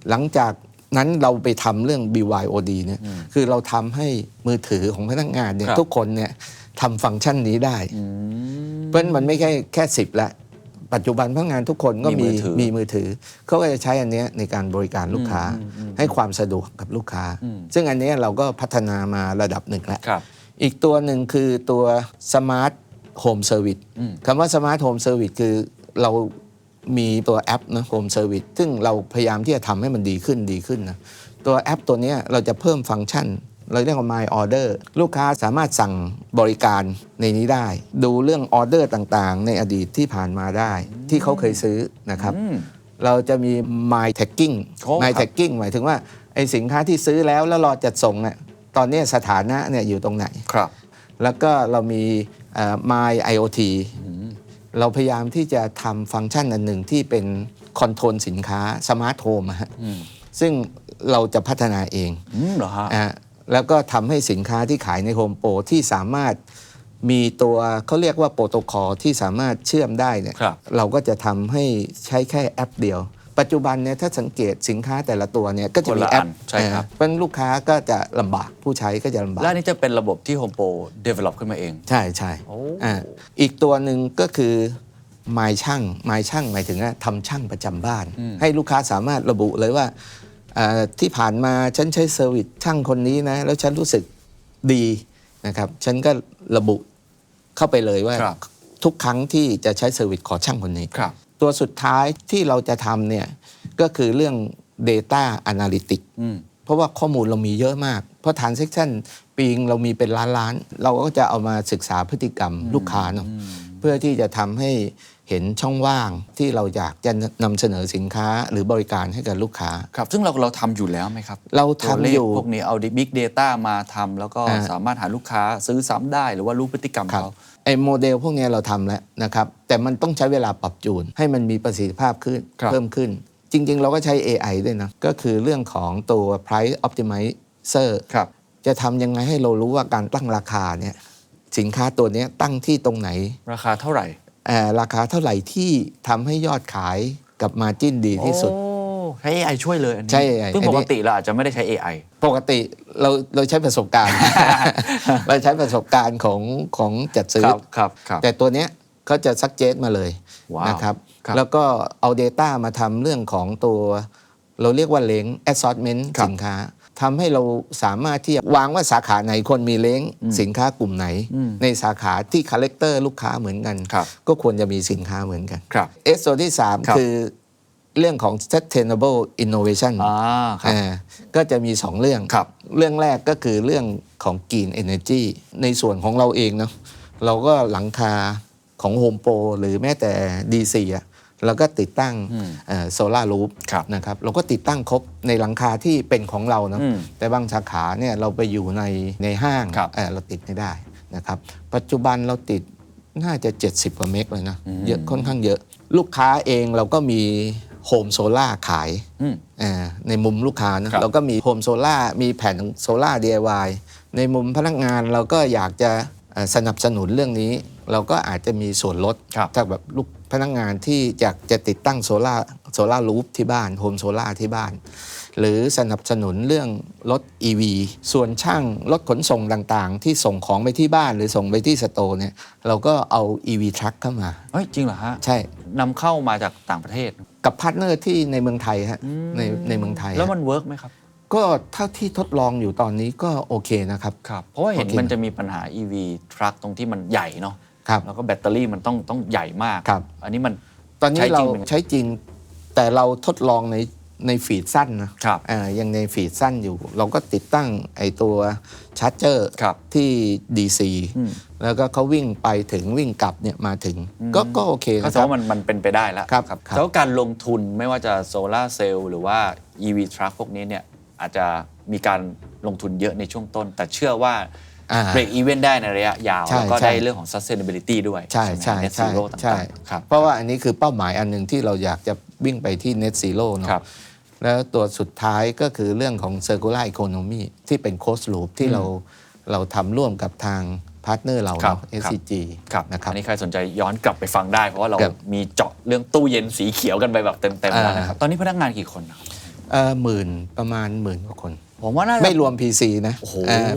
หลังจากนั้นเราไปทำเรื่อง BYOD เนี่ยคือเราทำให้มือถือของพนักงานเนี่ย ครับ ทุกคนเนี่ย ทำฟังก์ชันนี้ได้ เพราะฉะนั้นมันไม่แค่10ละปัจจุบันพนักงานทุกคนก็มีมือถือเขาก็จะใช้อันเนี้ยในการบริการลูกค้าให้ความสะดวกกับลูกค้า ซึ่งอันเนี้ยเราก็พัฒนามาระดับหนึ่งแล้วอีกตัวหนึ่งคือตัว Smart Home Service คำว่า Smart Home Service คือเรามีตัวแอปนะ Home Service ซึ่งเราพยายามที่จะทำให้มันดีขึ้นนะตัวแอปตัวเนี้ยเราจะเพิ่มฟังก์ชันเราเรียกว่า My Order ลูกค้าสามารถสั่งบริการในนี้ได้ดูเรื่องออเดอร์ต่างๆในอดีตที่ผ่านมาได้ที่เขาเคยซื้อนะครับเราจะมี My Tagging My Tagging หมายถึงว่าไอ้สินค้าที่ซื้อแล้วรอจัดส่งเนี่ยตอนนี้สถานะเนี่ยอยู่ตรงไหนแล้วก็เรามี My IoT เราพยายามที่จะทำฟังก์ชันอันหนึ่งที่เป็นคอนโทรลสินค้าสมาร์ทโฮมซึ่งเราจะพัฒนาเองเหรอฮะแล้วก็ทำให้สินค้าที่ขายในโฮมโปรที่สามารถมีตัวเขาเรียกว่าโปรโตคอลที่สามารถเชื่อมได้เนี่ยเราก็จะทำให้ใช้แค่แอปเดียวปัจจุบันเนี่ยถ้าสังเกตสินค้าแต่ละตัวเนี่ยก็จะมีแอปใช่ครับเพราะลูกค้าก็จะลำบากผู้ใช้ก็จะลำบากและนี่จะเป็นระบบที่ Home Pro develop ขึ้นมาเองใช่อีกตัวหนึ่งก็คือหมายช่างหมายถึงทำช่างประจำบ้านให้ลูกค้าสามารถระบุเลยว่าที่ผ่านมาฉันใช้เซอร์วิสช่างคนนี้นะแล้วฉันรู้สึกดีนะครับฉันก็ระบุเข้าไปเลยว่าทุกครั้งที่จะใช้เซอร์วิสขอช่างคนนี้ตัวสุดท้ายที่เราจะทำเนี่ยก็คือเรื่อง Data Analytics เพราะว่าข้อมูลเรามีเยอะมากเพราะ Transaction ปีงเรามีเป็นล้านเราก็จะเอามาศึกษาพฤติกรรมลูกค้าเนาะเพื่อที่จะทำให้เห็นช่องว่างที่เราอยากจะนำเสนอสินค้าหรือบริการให้กับลูกค้าครับซึ่งเราทำอยู่แล้วไหมครับเราทำอยู่พวกนี้เอา Big Data มาทำแล้วก็สามารถหาลูกค้าซื้อซ้ำได้หรือว่ารู้พฤติกรรมเขาไอ้โมเดลพวกนี้เราทำแล้วนะครับแต่มันต้องใช้เวลาปรับจูนให้มันมีประสิทธิภาพขึ้นเพิ่มขึ้นจริงๆเราก็ใช้ AI ด้วยนะก็คือเรื่องของตัว Price Optimizer จะทำยังไงให้เรารู้ว่าการตั้งราคาเนี่ยสินค้าตัวนี้ตั้งที่ตรงไหนราคาเท่าไหร่ราคาเท่าไหร่ที่ทำให้ยอดขายกับมาจิ้นดีที่สุดใช้ AI ช่วยเลยอันนี้ใช่ AI ซึ่งปกติเราอาจจะไม่ได้ใช้ AI ปกติเราใช้ประสบการณ์ เราใช้ประสบการณ์ของจัดซื้อแต่ตัวเนี้ยเขาจะซักเจสมาเลยนะครับแล้วก็เอา Data มาทำเรื่องของตัวเราเรียกว่าเล้ง assortment สินค้าทำให้เราสามารถที่จะวางว่าสาขาไหนคนมีเล้งสินค้ากลุ่มไหนในสาขาที่คาแรคเตอร์ลูกค้าเหมือนกันก็ควรจะมีสินค้าเหมือนกันตัวที่3คือเรื่องของ sustainable innovation ก็จะมี 2 เรื่องเรื่องแรกก็คือเรื่องของ green energy ในส่วนของเราเองเนาะเราก็หลังคาของ Home Pro หรือแม้แต่ DC เราก็ติดตั้งโซล่ารูฟนะครับเราก็ติดตั้งครบในหลังคาที่เป็นของเรานะแต่บางสาขาเนี่ยเราไปอยู่ในห้างเราติดไม่ได้นะครับปัจจุบันเราติดน่าจะ70กว่าเมกเลยนะเยอะค่อนข้างเยอะลูกค้าเองเราก็มีโฮมโซล่าขายในมุมลูกค้านะเราก็มีโฮมโซล่ามีแผ่นโซล่า DIY ในมุมพนักงานเราก็อยากจะสนับสนุนเรื่องนี้เราก็อาจจะมีส่วนลดถ้าแบบลูกพนักงานที่จะติดตั้งโซล่ารูฟที่บ้านโฮมโซล่าที่บ้านหรือสนับสนุนเรื่องรถ EV ส่วนช่างรถขนส่งต่างๆที่ส่งของไปที่บ้านหรือส่งไปที่สโตร์เนี่ยเราก็เอา EV truck เข้ามาจริงเหรอฮะใช่นำเข้ามาจากต่างประเทศกับพาร์ทเนอร์ที่ในเมืองไทยฮะในเมืองไทยแล้วมันเวิร์กไหมครับก็เท่าที่ทดลองอยู่ตอนนี้ก็โอเคนะครับเพราะว่าเห็นมันจะมีปัญหา EV truck ตรงที่มันใหญ่เนาะแล้วก็แบตเตอรี่มันต้องใหญ่มากอันนี้มันตอนนี้เราใช้จริงแต่เราทดลองในฟีดสั้นนะยังในฟีดสั้นอยู่เราก็ติดตั้งไอตัวชาร์จเจอร์ที่ DC แล้วก็เขาวิ่งไปถึงวิ่งกลับเนี่ยมาถึงก็โอเคนะครับเพราะมันเป็นไปได้แล้วแล้วการลงทุนไม่ว่าจะโซลาร์เซลล์หรือว่า EV truck พวกนี้เนี่ยอาจจะมีการลงทุนเยอะในช่วงต้นแต่เชื่อว่าเบรกอีเวนต์ได้ในระยะยาวแล้วก็ได้เรื่องของ sustainability ด้วยใช่ net zero ต่างๆเพราะว่าอันนี้คือเป้าหมายอันหนึ่งที่เราอยากจะวิ่งไปที่ net zero เนาะแล้วตัวสุดท้ายก็คือเรื่องของ circular economy ที่เป็น closed loop ที่เราทำร่วมกับทางพาร์ทเนอร์เรา SCG นะครับอันนี้ใครสนใจย้อนกลับไปฟังได้เพราะว่าเรามีเจาะเรื่องตู้เย็นสีเขียวกันไปแบบเต็มๆแล้วนะครับตอนนี้พนักงานกี่คนนะครับประมาณ10,000 กว่าคนผมว่าน่าจะไม่รวม PC นะ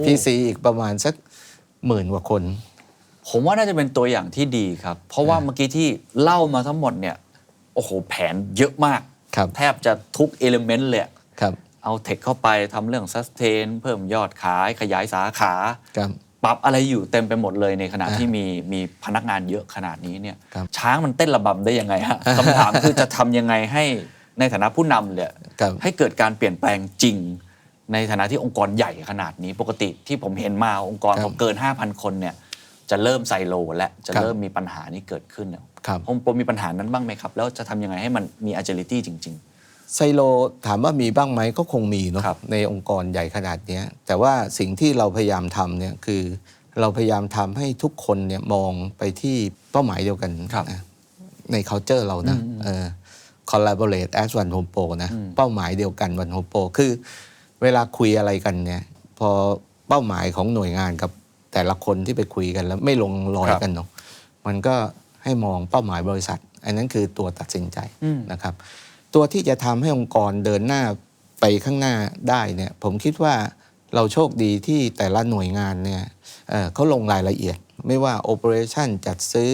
PC อีกประมาณสัก10,000 กว่าคน ผมว่าน่าจะเป็นตัวอย่างที่ดีครับ เพราะว่าเมื่อกี้ที่เล่ามาทั้งหมดเนี่ยโอ้โหแผนเยอะมาก ครับ แทบจะทุกเอลิเมนต์เลย ครับ เอาเทคเข้าไปทำเรื่อง sustain เพิ่มยอดขายขยายสาขา ครับ ปรับอะไรอยู่เต็มไปหมดเลยในขณะที่มีพนักงานเยอะขนาดนี้เนี่ย ครับ ช้างมันเต้นระบำได้ยังไงฮะ คำถามคือจะทำยังไงให้ในฐานะผู้นำเนี่ย ครับ ให้เกิดการเปลี่ยนแปลงจริง ในฐานะที่องค์กรใหญ่ขนาดนี้ ปกติที่ผมเห็นมาองค์กร ครับ เขาเกิน 5,000 คนเนี่ยจะเริ่มไซโลและจะ ครับ เริ่มมีปัญหานี้เกิดขึ้นเนี่ย ครับ องค์โปรมีปัญหานั้นบ้างไหมครับ แล้วจะทำยังไงให้มันมี agility จริง ไซโลถามว่ามีบ้างไหมก็คงมีเนาะ ครับ ในองค์กรใหญ่ขนาดเนี้ยแต่ว่าสิ่งที่เราพยายามทำเนี่ยคือเราพยายามทำให้ทุกคนเนี่ยมองไปที่เป้าหมายเดียวกัน ครับ นะใน culture เรานะcollaborate as one home pro นะเป้าหมายเดียวกัน one home pro คือเวลาคุยอะไรกันเนี่ยพอเป้าหมายของหน่วยงานกับแต่ละคนที่ไปคุยกันแล้วไม่ลงรอย ครับ กันเนาะมันก็ให้มองเป้าหมายบริษัท อันนั้นคือตัวตัดสินใจนะครับ ตัวที่จะทำให้องค์กรเดินหน้าไปข้างหน้าได้เนี่ยผมคิดว่าเราโชคดีที่แต่ละหน่วยงานเนี่ยเขาลงรายละเอียด ไม่ว่า Operation จัดซื้อ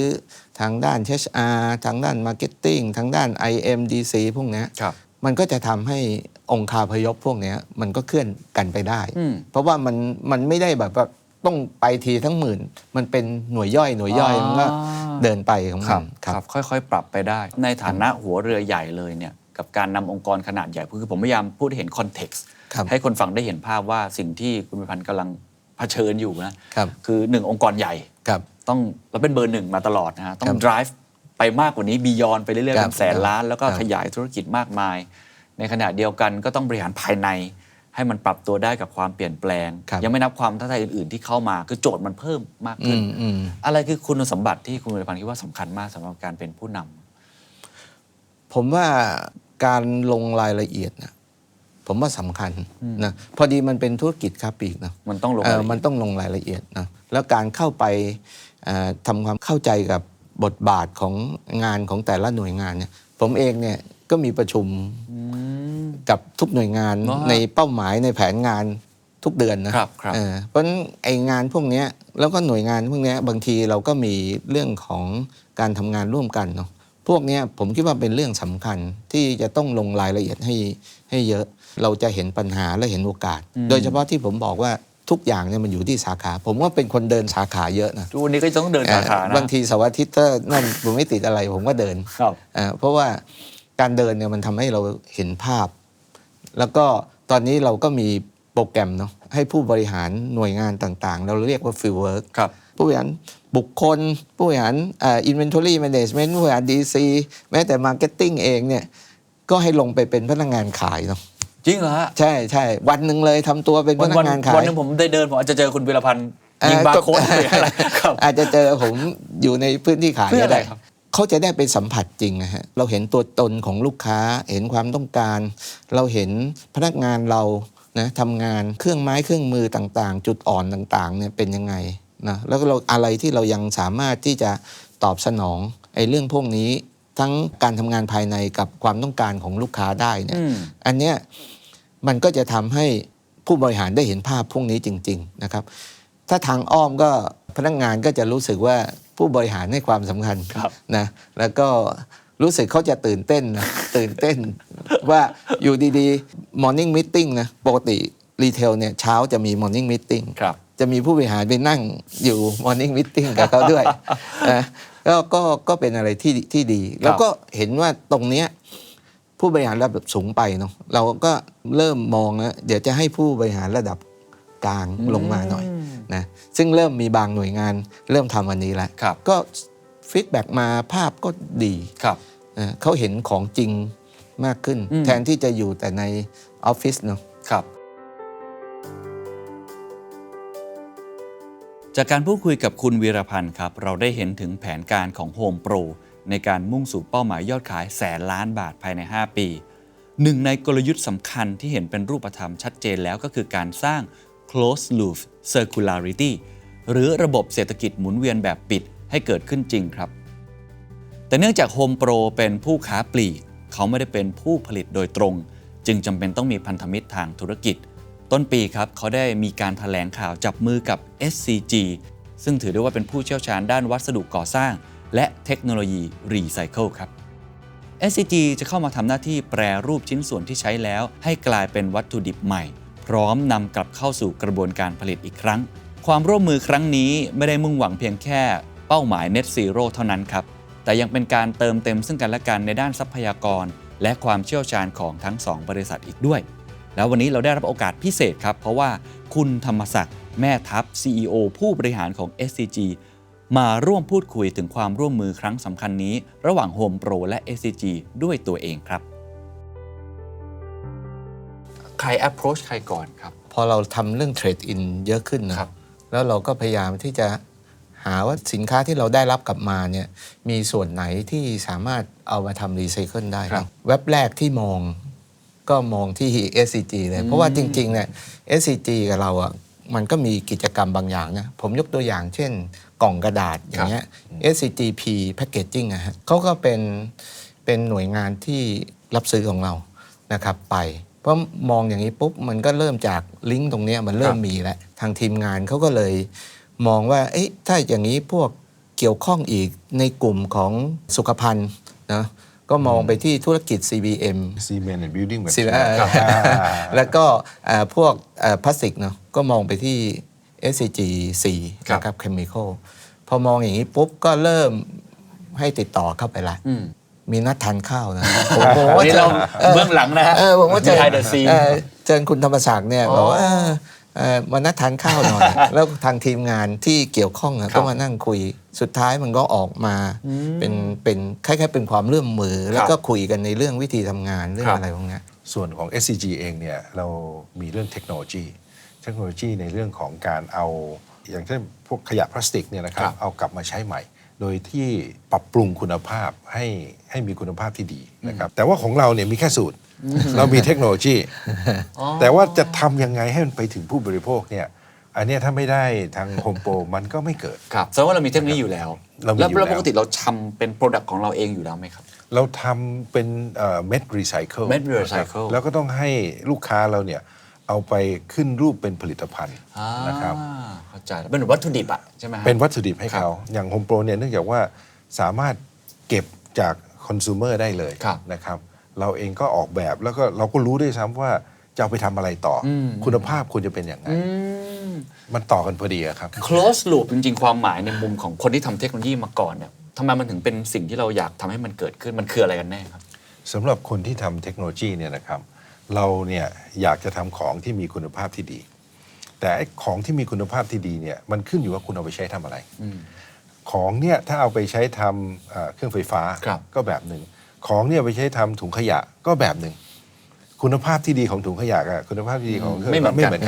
ทางด้าน HR ทางด้าน Marketing ทางด้าน IMDC พวกเนี้ย ครับ มันก็จะทำให้องค์คาพยพพวกเนี้ยมันก็เคลื่อนกันไปได้ อืม เพราะว่ามันไม่ได้แบบว่าต้องไปทีทั้งหมื่น มันเป็นหน่วยย่อยมันก็เดินไปของ ค มั รับ น ครับค่อยๆ ปรับไปได้ ในฐานะหัวเรือใหญ่เลยเนี่ยกับการนำองค์กรขนาดใหญ่คือผมพยายามพูดให้เห็นคอนเท็กซ์ ครับ ให้คนฟังได้เห็นภาพว่าสิ่งที่คุณพิพันธ์กำลังเผชิญอยู่นะครับ คือหนึ่งองค์กรใหญ่ ครับ ต้องเราเป็นเบอร์หนึ่งมาตลอดนะฮะต้อ ครั ง บ drive ไปมากกว่านี้ beyond ไปเรื่อยๆ ครั เป็ บ นแสนล้าน แล้วก็ ครับ ขยายธุรกิจมากมาย ในขณะเดียวกันก็ต้องบริหารภายใน ให้มันปรับตัวได้กับความเปลี่ยนแปลง ครับ ยังไม่นับความท้าทายอื่นๆที่เข้ามาคือโจทย์มันเพิ่มมากขึ้น อะไรคือคุณสมบัติที่คุณบริพันธ์คิดว่าสำคัญมากสำหรับการเป็นผู้นำ ผมว่าการลงรายละเอียดนะผมว่าสำคัญนะพอดีมันเป็นธุรกิจค้าปลีกนะ มันต้องลงรายละเอียด มันต้องลงรายละเอียดนะแล้วการเข้าไปทำความเข้าใจกับบทบาทของงานของแต่ละหน่วยงานเนี่ยผมเองเนี่ยก็มีประชุมกับทุกหน่วยงาน อ๋อ ในเป้าหมายในแผนงานทุกเดือนนะครับ เพราะฉะนั้นไองานพวกเนี้ยแล้วก็หน่วยงานพวกเนี้ยบางทีเราก็มีเรื่องของการทำงานร่วมกันเนาะพวกเนี้ยผมคิดว่าเป็นเรื่องสำคัญที่จะต้องลงรายละเอียดให้เยอะ เราจะเห็นปัญหาและเห็นโอกาส โดยเฉพาะที่ผมบอกว่าทุกอย่างเนี่ยมันอยู่ที่สาขา ผมว่าเป็นคนเดินสาขาเยอะนะ ทุกวันนี้ก็ต้องเดินสาขานะ บางทีเสาร์อาทิตย์ถ้านั่นผมไม่ติดอะไรผมก็เดิน ครับ เพราะว่าการเดินเนี่ยมันทำให้เราเห็นภาพ แล้วก็ตอนนี้เราก็มีโปรแกรมเนาะให้ผู้บริหารหน่วยงานต่างๆ เราเรียกว่า field work ครับ ผู้บริหารบุคคล ผู้บริหาร inventory management ผู้บริหาร DC แม้แต่ marketing เองเนี่ยก็ให้ลงไปเป็นพนักงานขายเนาะ จริงเหรอฮะ ใช่ใช่วันหนึ่งเลยทำตัวเป็นพนักงานขาย วันหนึงผมได้เดินผมอาจจะเจอคุณวีรพันธ์ยิงบาร์โค้ดหรืออะไรครับ อาจจะเจอผมอยู่ในพื้นที่ขาย เพื่อ ก็ อะไร ได้ ครับ เขาจะได้ไปสัมผัสจริงนะฮะเราเห็นตัวตนของลูกค้าเห็นความต้องการ เราเห็นพนักงานเรานะทำงานเครื่องไม้เครื่องมือต่างๆ จุดอ่อนต่างๆเนี่ยเป็นยังไงนะแล้วก็เราอะไรที่เรายังสามารถที่จะตอบสนองไอ้เรื่องพวกนี้ทั้งการทำงานภายในกับความต้องการของลูกค้าได้เนี่ยอันเนี้ยมันก็จะทำให้ผู้บริหารได้เห็นภาพพวกนี้จริงๆนะครับถ้าทางอ้อมก็พนักงานก็จะรู้สึกว่าผู้บริหารให้ความสำคัญ ครับ นะแล้วก็รู้สึกเขาจะตื่นเต้นนะ ตื่นเต้นว่าอยู่ดีๆ morning meeting นะปกติรีเทลเนี่ยเช้าจะมี morning meeting ครับ จะมีผู้บริหารไปนั่งอยู่ morning meeting กับเขาด้วยนะก็เป็นอะไรที่ดี แล้วก็เห็นว่าตรงเนี้ยผู้บริหารระดับสูงไปเนาะเราก็เริ่มมองนะเดี๋ยวจะให้ผู้บริหารระดับกลางลงมาหน่อยนะซึ่งเริ่มมีบางหน่วยงานเริ่มทำวันนี้แล้ว ครับ ก็ฟีดแบ็กมาภาพก็ดี ครับ เขาเห็นของจริงมากขึ้น แทนที่จะอยู่แต่ในออฟฟิศเนาะ ครับ จากการพูดคุยกับคุณวีรพันธ์ครับเราได้เห็นถึงแผนการของ Home Pro ในการมุ่งสู่เป้าหมายยอดขายแสนล้านบาทภายใน 5 ปีหนึ่งในกลยุทธ์สำคัญที่เห็นเป็นรูปธรรมชัดเจนแล้วก็คือการสร้าง closed loop circularity หรือระบบเศรษฐกิจหมุนเวียนแบบปิดให้เกิดขึ้นจริงครับแต่เนื่องจาก Home Pro เป็นผู้ค้าปลีกเขาไม่ได้เป็นผู้ผลิตโดยตรงจึงจำเป็นต้องมีพันธมิตรทางธุรกิจต้นปีครับเขาได้มีการแถลงข่าวจับมือกับ SCG ซึ่งถือได้ว่าเป็นผู้เชี่ยวชาญด้านวัสดุก่อสร้างและเทคโนโลยีรีไซเคิลครับ SCG จะเข้ามาทำหน้าที่แปรรูปชิ้นส่วนที่ใช้แล้วให้กลายเป็นวัตถุดิบใหม่พร้อมนำกลับเข้าสู่กระบวนการผลิตอีกครั้งความร่วมมือครั้งนี้ไม่ได้มุ่งหวังเพียงแค่เป้าหมาย Net Zero เท่านั้นครับแต่ยังเป็นการเติมเต็มซึ่งกันและกันในด้านทรัพยากรและความเชี่ยวชาญของทั้ง2บริษัทอีกด้วยแล้ววันนี้เราได้รับโอกาสพิเศษครับเพราะว่าคุณธรรมศักดิ์แม่ทัพ CEO ผู้บริหารของ SCG มาร่วมพูดคุยถึงความร่วมมือครั้งสำคัญนี้ระหว่าง Home Pro และ SCG ด้วยตัวเองครับใคร approach ใครก่อนครับพอเราทำเรื่องเทรดอินเยอะขึ้นนะครับแล้วเราก็พยายามที่จะหาว่าสินค้าที่เราได้รับกลับมาเนี่ยมีส่วนไหนที่สามารถเอามาทำรีไซเคิลได้เว็บแรกที่มองก็มองที่ SCG เลยเพราะว่าจริงๆเนี่ย SCG กับเราอ่ะมันก็มีกิจกรรมบางอย่างนะผมยกตัวอย่างเช่นกล่องกระดาษอย่างเงี้ย SCGP Packaging นะฮะเขาก็เป็นหน่วยงานที่รับซื้อของเรานะครับไปเพราะมองอย่างนี้ปุ๊บมันก็เริ่มจากลิงก์ตรงนี้มันเริ่มมีแล้วทางทีมงานเขาก็เลยมองว่าถ้าอย่างนี้พวกเกี่ยวข้องอีกในกลุ่มของสุขภัณฑ์นะก็มองไปที่ธุรกิจ CBM Cement and Building Materials แล้วก็พวกพลาสติกเนาะก็มองไปที่ SCG4 นะครับ Chemical พอมองอย่างนี้ปุ๊บก็เริ่มให้ติดต่อเข้าไปละมีนัดทานข้าวนะผมว่าเราเบื้องหลังนะฮะผมว่าเจอคุณธรรมศักดิ์เนี่ยบอกว่ามานัดทานข้าวหน่อยแล้วทางทีมงานที่เกี่ยวข้องก็มานั่งคุยสุดท้ายมันก็ออกมาเป็นคล้ายๆเป็นความร่วมมือแล้วก็คุยกันในเรื่องวิธีทำงานเรื่องอะไรพวกนี้ส่วนของ SCG เองเนี่ยเรามีเรื่องเทคโนโลยีในเรื่องของการเอาอย่างเช่นพวกขยะพลาสติกเนี่ยนะครับเอากลับมาใช้ใหม่โดยที่ปรับปรุงคุณภาพให้มีคุณภาพที่ดีนะครับแต่ว่าของเราเนี่ยมีแค่สูตรเรามีเทคโนโลยีแต่ว่าจะทำยังไงให้มันไปถึงผู้บริโภคเนี่ยอันนี้ถ้าไม่ได้ทางโฮมโปรมันก็ไม่เกิดครับแสดงว่าเรามีเทคโนโลยีอยู่แล้วแล้วปกติเราทำเป็นโปรดักต์ของเราเองอยู่แล้วไหมครับเราทำเป็นเม็ดรีไซเคิลแล้วก็ต้องให้ลูกค้าเราเนี่ยเอาไปขึ้นรูปเป็นผลิตภัณฑ์นะครับเข้าใจเป็นวัตถุดิบอะใช่ไหมเป็นวัตถุดิบให้เขาอย่างโฮมโปรเนี่ยเนื่องจากว่าสามารถเก็บจากคอน sumer ได้เลยนะครับเราเองก็ออกแบบแล้วก็เราก็รู้ด้วยซ้ำว่าจะเอาไปทำอะไรต่อคุณภาพควรจะเป็นอย่างไรมันต่อกันพอดีครับ close loop จริงๆความหมายในมุมของคนที่ทำเทคโนโลยีมาก่อนเนี่ยทำไมมันถึงเป็นสิ่งที่เราอยากทำให้มันเกิดขึ้นมันคืออะไรกันแน่ครับสำหรับคนที่ทำเทคโนโลยีเนี่ยนะครับเราเนี่ยอยากจะทำของที่มีคุณภาพที่ดีแต่ของที่มีคุณภาพที่ดีเนี่ยมันขึ้นอยู่ว่าคุณเอาไปใช้ทำอะไรของเนี่ยถ้าเอาไปใช้ทำเครื่องไฟฟ้าก็แบบหนึ่งของเนี่ยไปใช้ทำถุงขยะก็แบบหนึ่งคุณภาพที่ดีของถุงขยะกับคุณภาพที่ดีของเครื่องไม่เหมือน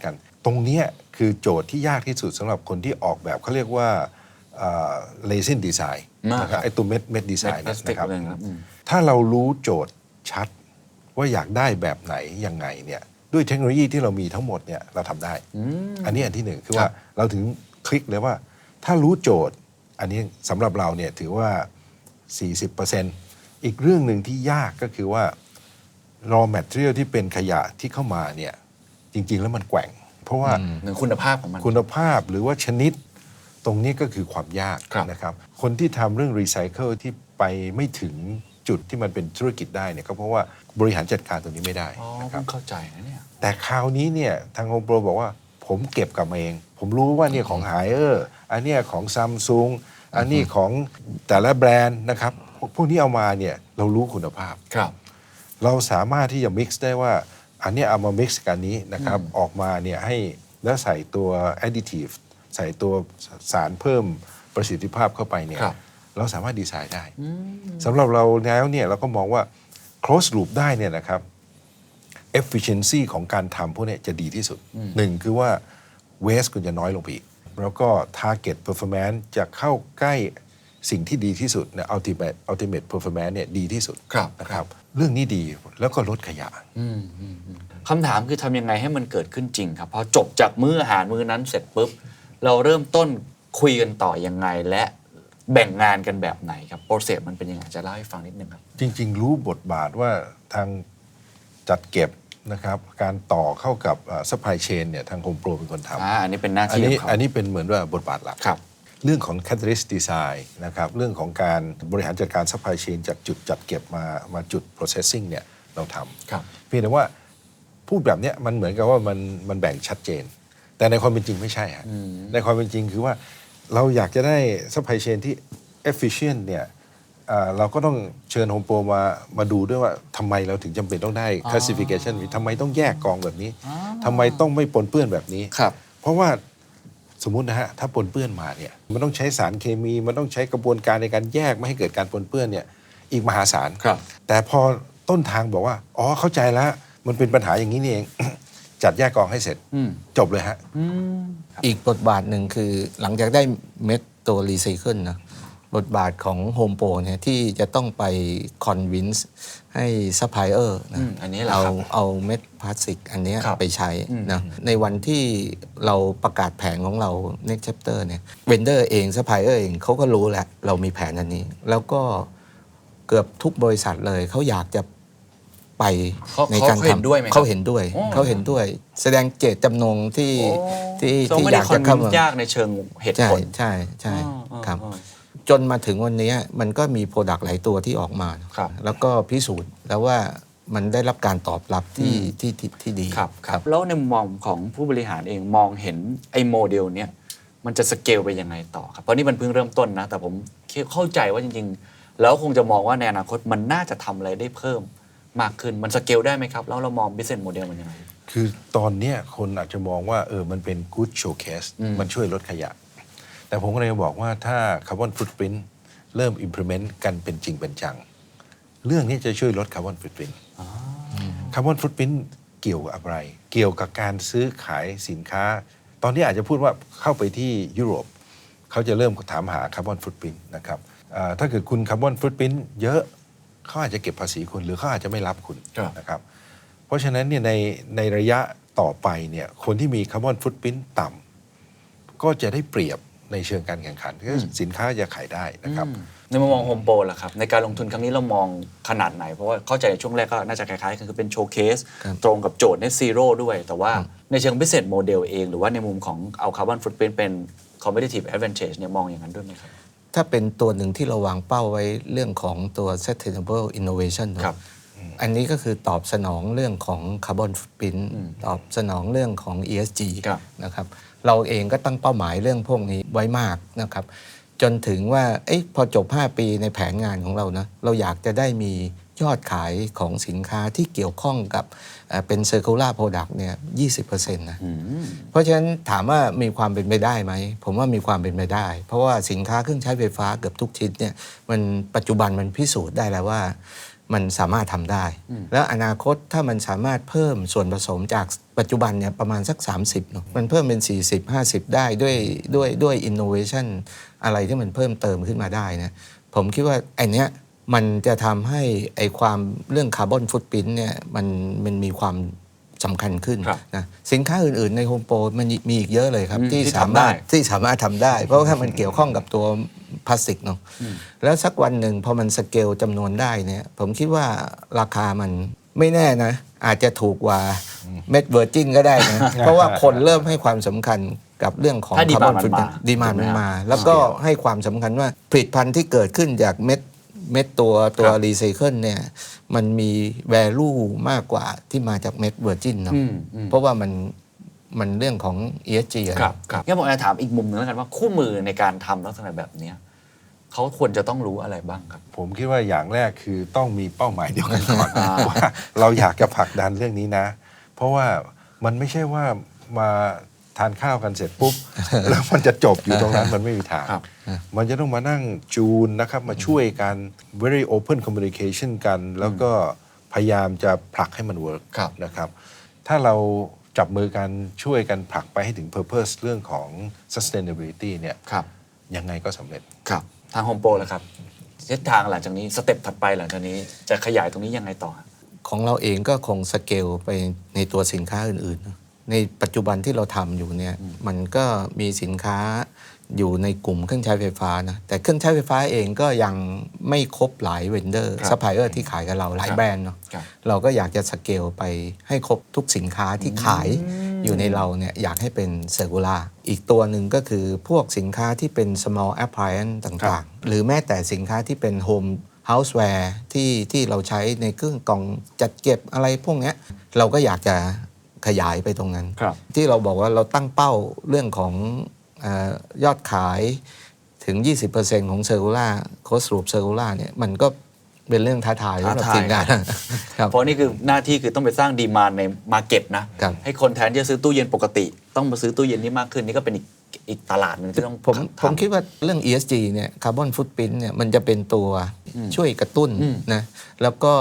กันตรงนี้คือโจทย์ที่ยากที่สุดสำหรับคนที่ออกแบบเขาเรียกว่าresin design นะครับไอ้ตัวเม็ดดีไซน์นะครับถ้าเรารู้โจทย์ชัดว่าอยากได้แบบไหนยังไงเนี่ยด้วยเทคโนโลยีที่เรามีทั้งหมดเนี่ยเราทำได้อันนี้อันที่หนึ่งคือว่าเราถึงคลิกเลยว่าถ้ารู้โจทย์อันนี้สำหรับเราเนี่ยถือว่า 40% อีกเรื่องหนึ่งที่ยากก็คือว่า raw material ที่เป็นขยะที่เข้ามาเนี่ยจริงๆแล้วมันแกว่งเพราะว่าคุณภาพของมันคุณภาพหรือว่าชนิดตรงนี้ก็คือความยากนะครับคนที่ทำเรื่องรีไซเคิลที่ไปไม่ถึงจุดที่มันเป็นธุรกิจได้เนี่ยก็เพราะว่าบริหารจัดการตรงนี้ไม่ได้นะครับเข้าใจนะเนี่ยแต่คราวนี้เนี่ยทางโฮมโปรบอกว่าผมเก็บกลับมาเองผมรู้ว่าเนี่ยของไฮเออร์อันนี้ของซัมซุงอันนี้ของแต่ละแบรนด์นะครับพวกนี้เอามาเนี่ยเรารู้คุณภาพเราสามารถที่จะ mix ได้ว่าอันนี้เอามา mix กันนี้นะครับออกมาเนี่ยให้แล้วใส่ตัว additive ใส่ตัวสารเพิ่มประสิทธิภาพเข้าไปเนี่ยเราสามารถดีไซน์ได้สำหรับเราแล้วเนี่ยเราก็มองว่า close loop ได้เนี่ยนะครับ efficiency ของการทำพวกนี้จะดีที่สุดหนึ่งคือว่า waste คุณจะน้อยลงไปอีกแล้วก็ target performance จะเข้าใกล้สิ่งที่ดีที่สุดเนี่ย ultimate performance เนี่ยดีที่สุดนะครับเรื่องนี้ดีแล้วก็ลดขยะคำถามคือทำยังไงให้มันเกิดขึ้นจริงครับพอจบจากมื้ออาหารมื้อนั้นเสร็จปุ๊บเราเริ่มต้นคุยกันต่อยังไงและแบ่งงานกันแบบไหนครับโปรเซสมันเป็นยังไงจะเล่าให้ฟังนิดนึงครับจริงๆรู้บทบาทว่าทางจัดเก็บ นะครับการต่อเข้ากับsupply chain เนี่ยทาง Home Pro เป็นคนทำ อันนี้เป็นหน้า อัน ที่ นี้ ของเขา อันนี้เป็นเหมือนว่าบทบาทหลัก ครับ เรื่องของ catalyst design นะครับเรื่องของการบริหารจัดการ supply chain จากจุดจัดเก็บมาจุด processing เนี่ยเราท ครับ ำเพียงแต่ว่าพูดแบบเนี้ยมันเหมือนกับว่ามันแบ่งชัดเจน แต่ในความเป็นจริงไม่ใช่ฮะในความเป็นจริงคือว่าเราอยากจะได้ supply chain ที่ efficient เนี่ยเราก็ต้องเชิญ Home Pro มาดูด้วยว่าทำไมเราถึงจำเป็นต้องได้ classification ทำไมต้องแยกกองแบบนี้ทำไมต้องไม่ปนเปื้อนแบบนี้ ครับ เพราะว่าสมมุตินะฮะถ้าปนเปื้อนมาเนี่ยมันต้องใช้สารเคมีมันต้องใช้กระบวนการในการแยกไม่ให้เกิดการปนเปื้อนเนี่ยอีกมหาศาล ครับ แต่พอต้นทางบอกว่าอ๋อเข้าใจแล้วมันเป็นปัญหาอย่างนี้นี่เอง จัดแยกกองให้เสร็จจบเลยฮะ อีกบทบาทหนึ่งคือหลังจากได้เม็ดตัวรีไซเคิลนะบทบาทของ Home Pro เนี่ยที่จะต้องไปคอนวินส์ให้ซัพพลายเออร์นะ อันนี้แหละครับ เอาเม็ดพลาสติกอันเนี้ย ครับ ไปใช้นะในวันที่เราประกาศแผนของเรา Next Chapter เนี่ยเวนเดอร์เองซัพพลายเออร์เองเขาก็รู้แหละเรามีแผนอันนี้ แล้วก็เกือบทุกบริษัทเลยเขาอยากจะไปในการ เขาเห็นด้วยไหมครับ เขาเห็นด้วย โอ้ เขาเห็นด้วย แสดงเจตจำนงที่ เรา ที่ ไม่ อ ได้ ยาก คอ จะ น เข้า วิน มา ยากในเชิงเหตุ ใช่ ผล ใช่ใช่ อ๋อ ครับ อ๋อ จนมาถึงวันนี้มันก็มีโปรดักต์หลายตัวที่ออกมา ครับ แล้วก็พิสูจน์แล้วว่ามันได้รับการตอบรับที่ดี ครับแล้วในมุมมองของผู้บริหารเองมองเห็นไอ้โมเดลเนี้ยมันจะสเกลไปยังไงต่อครับเพราะนี่มันเพิ่งเริ่มต้นนะ แต่ผมเข้าใจว่าจริงๆ แล้วคงจะมองว่าในอนาคตมันน่าจะทำอะไรได้เพิ่มมากขึ้นมันสเกลได้ไหมครับ แล้วเรามอง business model มันยังไง คือตอนเนี้ยคนอาจจะมองว่ามันเป็น good showcase มันช่วยลดขยะ แต่ผมก็เลยบอกว่าถ้า carbon footprint เริ่ม implement กันเป็นจริงเป็นจัง เรื่องนี้จะช่วยลด carbon footprint carbon footprint เกี่ยวกับอะไร เกี่ยวกับการซื้อขายสินค้า ตอนนี้อาจจะพูดว่าเข้าไปที่ยุโรปเขาจะเริ่มถามหา carbon footprint นะครับถ้าเกิดคุณ carbon footprint เยอะเขาอาจจะเก็บภาษีคุณหรือเขาอาจจะไม่รับคุณ ครับ นะครับ เพราะฉะนั้นเนี่ยในระยะต่อไปเนี่ยคนที่มีคาร์บอนฟุตพิ้นต่ำก็จะได้เปรียบในเชิงการแข่งขันคือสินค้าจะขายได้นะครับ ในมุมมองโฮมโปรล่ะครับในการลงทุนครั้งนี้เรามองขนาดไหน เพราะว่าเข้าใจช่วงแรกก็น่าจะคล้ายๆกันคือเป็นโชว์เคส ตรงกับโจทย์ Net Zero ด้วย แต่ว่าในเชิง business model เอง หรือว่าในมุมของเอาคาร์บอนฟุตพิ้นเป็น competitive advantage เนี่ยมองอย่างนั้นด้วยไหมครับ ถ้าเป็นตัวหนึ่งที่เราวางเป้าไว้เรื่องของตัว sustainable innovation เนอะ ครับ อันนี้ก็คือตอบสนองเรื่องของคาร์บอนฟุตพิ้นตอบสนองเรื่องของ ESG ครับ นะครับเราเองก็ตั้งเป้าหมายเรื่องพวกนี้ไว้มากนะครับจนถึงว่าพอจบ 5 ปีในแผนงานของเรานะเราอยากจะได้มียอดขายของสินค้าที่เกี่ยวข้องกับเป็น circular product เนี่ย 20% นะเพราะฉะนั้นถามว่ามีความเป็นไปได้ไหมผมว่ามีความเป็นไปได้ เพราะว่าสินค้าเครื่องใช้ไฟฟ้าเกือบทุกชิ้นเนี่ยมันปัจจุบันมันพิสูจน์ได้แล้วว่ามันสามารถทำได้ แล้วอนาคตถ้ามันสามารถเพิ่มส่วนผสมจากปัจจุบันเนี่ยประมาณสัก 30เนอะมันเพิ่มเป็น 40-50 ได้ด้วย innovation อะไรที่มันเพิ่มเติมขึ้นมาได้นะผมคิดว่าไอเนี้ยมันจะทำให้ไอความเรื่องคาร์บอนฟุตพิ้นเนี่ยมันมีความสำคัญขึ้น ครับ นะสินค้าอื่นๆในโฮมโปรมันมีอีกเยอะเลยครับ ที่ ที่ ทำได้ สามารถทำได้ เพราะว่ามันเกี่ยวข้องกับตัวพลาสติกเนาะแล้วสักวันหนึ่งพอมันสเกลจำนวนได้เนี่ยผมคิดว่าราคามันไม่แน่นะ อาจจะถูกกว่าเม็ดเวอร์จินก็ได้นะ เพราะว่าคนเริ่มให้ความสำคัญกับเรื่องของ ถ้า คาร์บอน demand ฟุต มันมา ดีมาน ถูกไหม มัน ฮะ มา แล้วก็ให้ความสำคัญว่าผลิตภัณฑ์ที่เกิดขึ้นจากเม็ดตัว ครับ รีไซเคิลเนี่ยมันมี value มากกว่าที่มาจากเม็ดเวอร์จินเนาะเพราะว่ามันเรื่องของ ESG อะ ครับงั้นผมจะถามอีกมุมหนึงแล้วกันว่าคู่มือในการทำลักษณะแบบเนี้ยเขาควรจะต้องรู้อะไรบ้างครับ ผมคิดว่าอย่างแรกคือต้องมีเป้าหมายเดียวกันก่อน ว่าเราอยากจะผลักดันเรื่องนี้นะ เพราะว่ามันไม่ใช่ว่ามาทานข้าวกันเสร็จปุ๊บ แล้วมันจะจบอยู่ตรงนั้นมันไม่มีทาง ครับ มันจะต้องมานั่งจูนนะครับมาช่วยกัน very open communication กัน แล้วก็พยายามจะผลักให้มันเวิร์ก ครับ นะครับถ้าเราจับมือกันช่วยกันผลักไปให้ถึง purpose เรื่องของ sustainability เนี่ย ครับ ยังไงก็สำเร็จ ครับทางโฮมโปรแล้วครับเส้นทางหลังจากนี้สเต็ปถัดไปหลังจากนี้จะขยายตรงนี้ยังไงต่อ ของเราเองก็คงสเกลไปในตัวสินค้าอื่นๆเนอะในปัจจุบันที่เราทำอยู่เนี่ยมันก็มีสินค้า อยู่ในกลุ่มเครื่องใช้ไฟฟ้านะแต่เครื่องใช้ไฟฟ้าเองก็ยังไม่ครบหลายเวนเดอร์ ครับ ซัพพลายเออร์ที่ขายกับเราหลาย ครับ แบรนด์เนาะ ครับ เราก็อยากจะสเกลไปให้ครบทุกสินค้าที่ขายอยู่ในเราเนี่ยอยากให้เป็นเซอร์คูลาอีกตัวหนึ่งก็คือพวกสินค้าที่เป็น small appliance ต่างๆ หรือแม้แต่สินค้าที่เป็น home houseware ที่เราใช้ในเครื่องกล่องจัดเก็บอะไรพวกเนี้ยเราก็อยากจะขยายไปตรงนั้น ครับ ที่เราบอกว่าเราตั้งเป้าเรื่องของยอดขายถึง 20% ของเซอร์คูล่าโคสรูปเซอร์คูล่าเนี่ยมันก็เป็นเรื่องท้าทายสำหรับ ท้าทาย ทีมงานครับ เพราะนี่คือหน้าที่คือต้องไปสร้างดีมานในมาร์เก็ตนะครับ ให้คนแทนที่จะซื้อตู้เย็นปกติ ต้องมาซื้อตู้เย็นที่มากขึ้นนี่ก็เป็นอีกตลาดหนึงที่ต้อง ผม ทำ คิดว่าเรื่อง ESG เนี่ยคาร์บอนฟุตปรินท์เนี่ยมันจะเป็นตัวช่วยกระตุ้นนะแล้วก็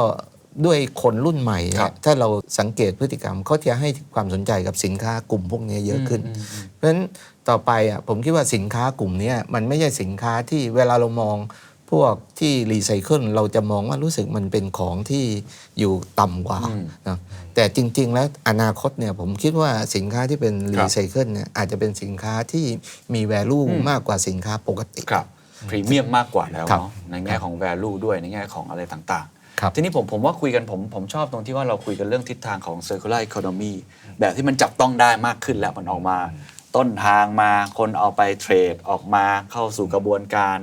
ด้วยคนรุ่นใหม่ ครับ ถ้าเราสังเกตพฤติกรรมเขาจะให้ความสนใจกับสินค้ากลุ่มพวกนี้เยอะขึ้น เพราะฉะนั้นต่อไปผมคิดว่าสินค้ากลุ่มนี้มันไม่ใช่สินค้าที่เวลาเรามองพวกที่รีไซเคิลเราจะมองว่ารู้สึกมันเป็นของที่อยู่ต่ำกว่านะแต่จริง ๆ แล้วอนาคตเนี่ยผมคิดว่าสินค้าที่เป็นรีไซเคิลเนี่ยอาจจะเป็นสินค้าที่มี value มากกว่าสินค้าปกติ ครับพรีเมียมมากกว่าแล้ว ครับ เนาะในแง่ของ value ด้วยในแง่ของอะไรต่าง ครับ ๆ ทีนี้ผมว่าคุยกันผมชอบตรงที่ว่าเราคุยกันเรื่องทิศทางของ circular economy แบบที่มันจับต้องได้มากขึ้นแล้วมันออกมา ต้นทางมาคนเอาไปเทรดออกมาเข้าสู่กระบวนการ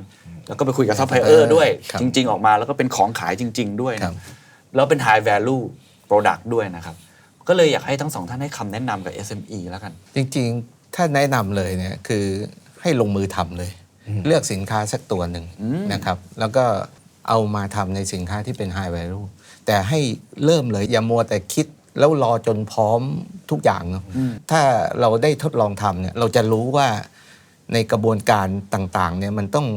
แล้วก็ไปคุยกับซัพพลายเออร์ด้วย ครับ จริง ๆ ออกมาแล้วก็เป็นของขายจริง ๆ ด้วย ครั นะ บ แล้วเป็น high value product ด้วยนะครับก็เลยอยากให้ทั้งสองท่านให้คำแนะนำกับ SME แล้วกัน จริงๆ ถ้าแนะนำเลยเนี่ยคือให้ลงมือทำเลย เลือกสินค้าสักตัวหนึ่งนะครับ แล้วก็เอามาทำในสินค้าที่เป็น high value แต่ให้เริ่มเลยอย่ามัวแต่คิดแล้วรอจนพร้อมทุกอย่างเนาะถ้าเราได้ทดลองทำเนี่ยเราจะรู้ว่าในกระบวนการต่างๆเนี่ยมันต้อง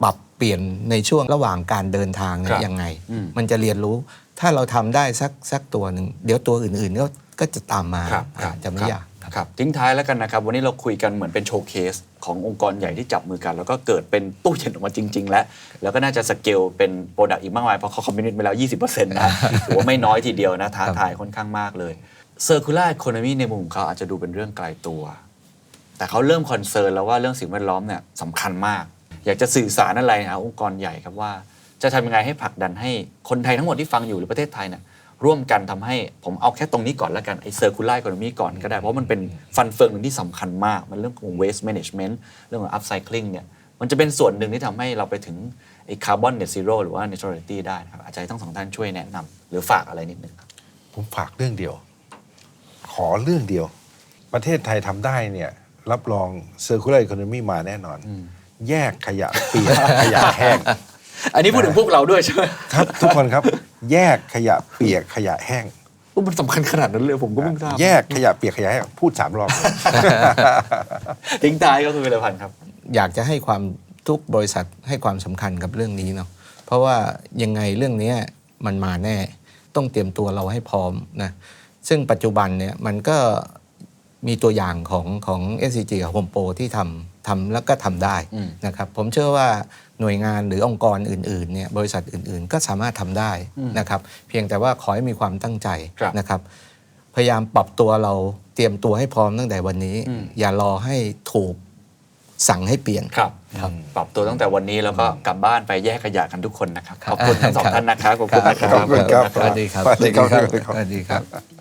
ปรับเปลี่ยนในช่วงระหว่างการเดินทางเนี่ ครั ย บ ยังไง อืม มันจะเรียนรู้ถ้าเราทำได้สักตัวหนึ่งเดี๋ยวตัวอื่นๆก็จะตามมา ครับครับ จะไม่ยาก ครับทิ้งท้ายแล้วกันนะครับ วันนี้เราคุยกันเหมือนเป็นโชว์เคสขององค์กรใหญ่ที่จับมือกัน แล้วก็เกิดเป็นตู้เย็นออกมาจริง ๆ แล้วก็น่าจะสเกลเป็นโปรดักต์อีกมากมาย เพราะเขาคอมมิชไปแล้ว 20% นะถือว่าไม่น้อยทีเดียวนะท้าทายค่อนข้างมากเลย Circular Economy ในมุมของเขาอาจจะดูเป็นเรื่องไกลตัว แต่เขาเริ่มคอนเซิร์นแล้วว่าเรื่องสิ่งแวดล้อมเนี่ยสำคัญมาก อยากจะสื่อสารอะไรหาองค์กรใหญ่ครับว่า จะทำยังไงให้ผลักดันให้คนไทยทั้งหมดที่ฟังอยู่หรือประเทศไทยเนี่ยร่วมกันทำให้ผมเอาแค่ตรงนี้ก่อนแล้วกันไอ้ circular economy ก่อนก็ได้เพราะมันเป็นฟันเฟืองหนึ่งที่สำคัญมาก มันเรื่องของ waste management เรื่องของ upcycling เนี่ยมันจะเป็นส่วนหนึ่งที่ทำให้เราไปถึงไอ้ carbon net zero หรือว่า neutrality ได้นะครับอาจจะให้ทั้งสองท่านช่วยแนะนำหรือฝากอะไรนิดนึงครับ ผมฝากเรื่องเดียว ขอเรื่องเดียว ประเทศไทยทำได้เนี่ยรับรอง circular economy มาแน่นอน แยกขยะเปียก ขยะแห้ง อันนี้พูดถึงพวกเราด้วยใช่ไหม ครับ ทุกคนครับ แยกขยะเปียกขยะแห้ง มันสำคัญขนาดนั้นเลยผมก็เพิ่งทราบ แยกขยะเปียกขยะแห้งพูด3 รอบเลย ทิ้งท้ายก็คือวิรพันธ์ครับ อยากจะให้ความทุกบริษัทให้ความสำคัญกับเรื่องนี้เนาะเพราะว่ายังไงเรื่องนี้มันมาแน่ต้องเตรียมตัวเราให้พร้อมนะซึ่งปัจจุบันเนี่ยมันก็มีตัวอย่างของ SCG กับ Home Pro ที่ทำแล้วก็ทำได้นะครับผมเชื่อว่าหน่วยงานหรือองค์กรอื่นๆเนี่ยบริษัทอื่นๆ ก็สามารถทำได้นะครับเพียงแต่ว่าขอให้มีความตั้งใจ ครับ นะครับพยายามปรับตัวเราเตรียมตัวให้พร้อมตั้งแต่วันนี้ อย่ารอให้ถูกสั่งให้เปลี่ยน ครับปรับตัวตั้งแต่วันนี้แล้วก็กลับบ้านไปแยกขยะกันทุกคนนะครับ ขอบคุณทั้งสองท่านนะครับ ขอบคุณนะครับ ขอบคุณครับ สวัสดีครับ สวัสดีครับ สวัสดีครับ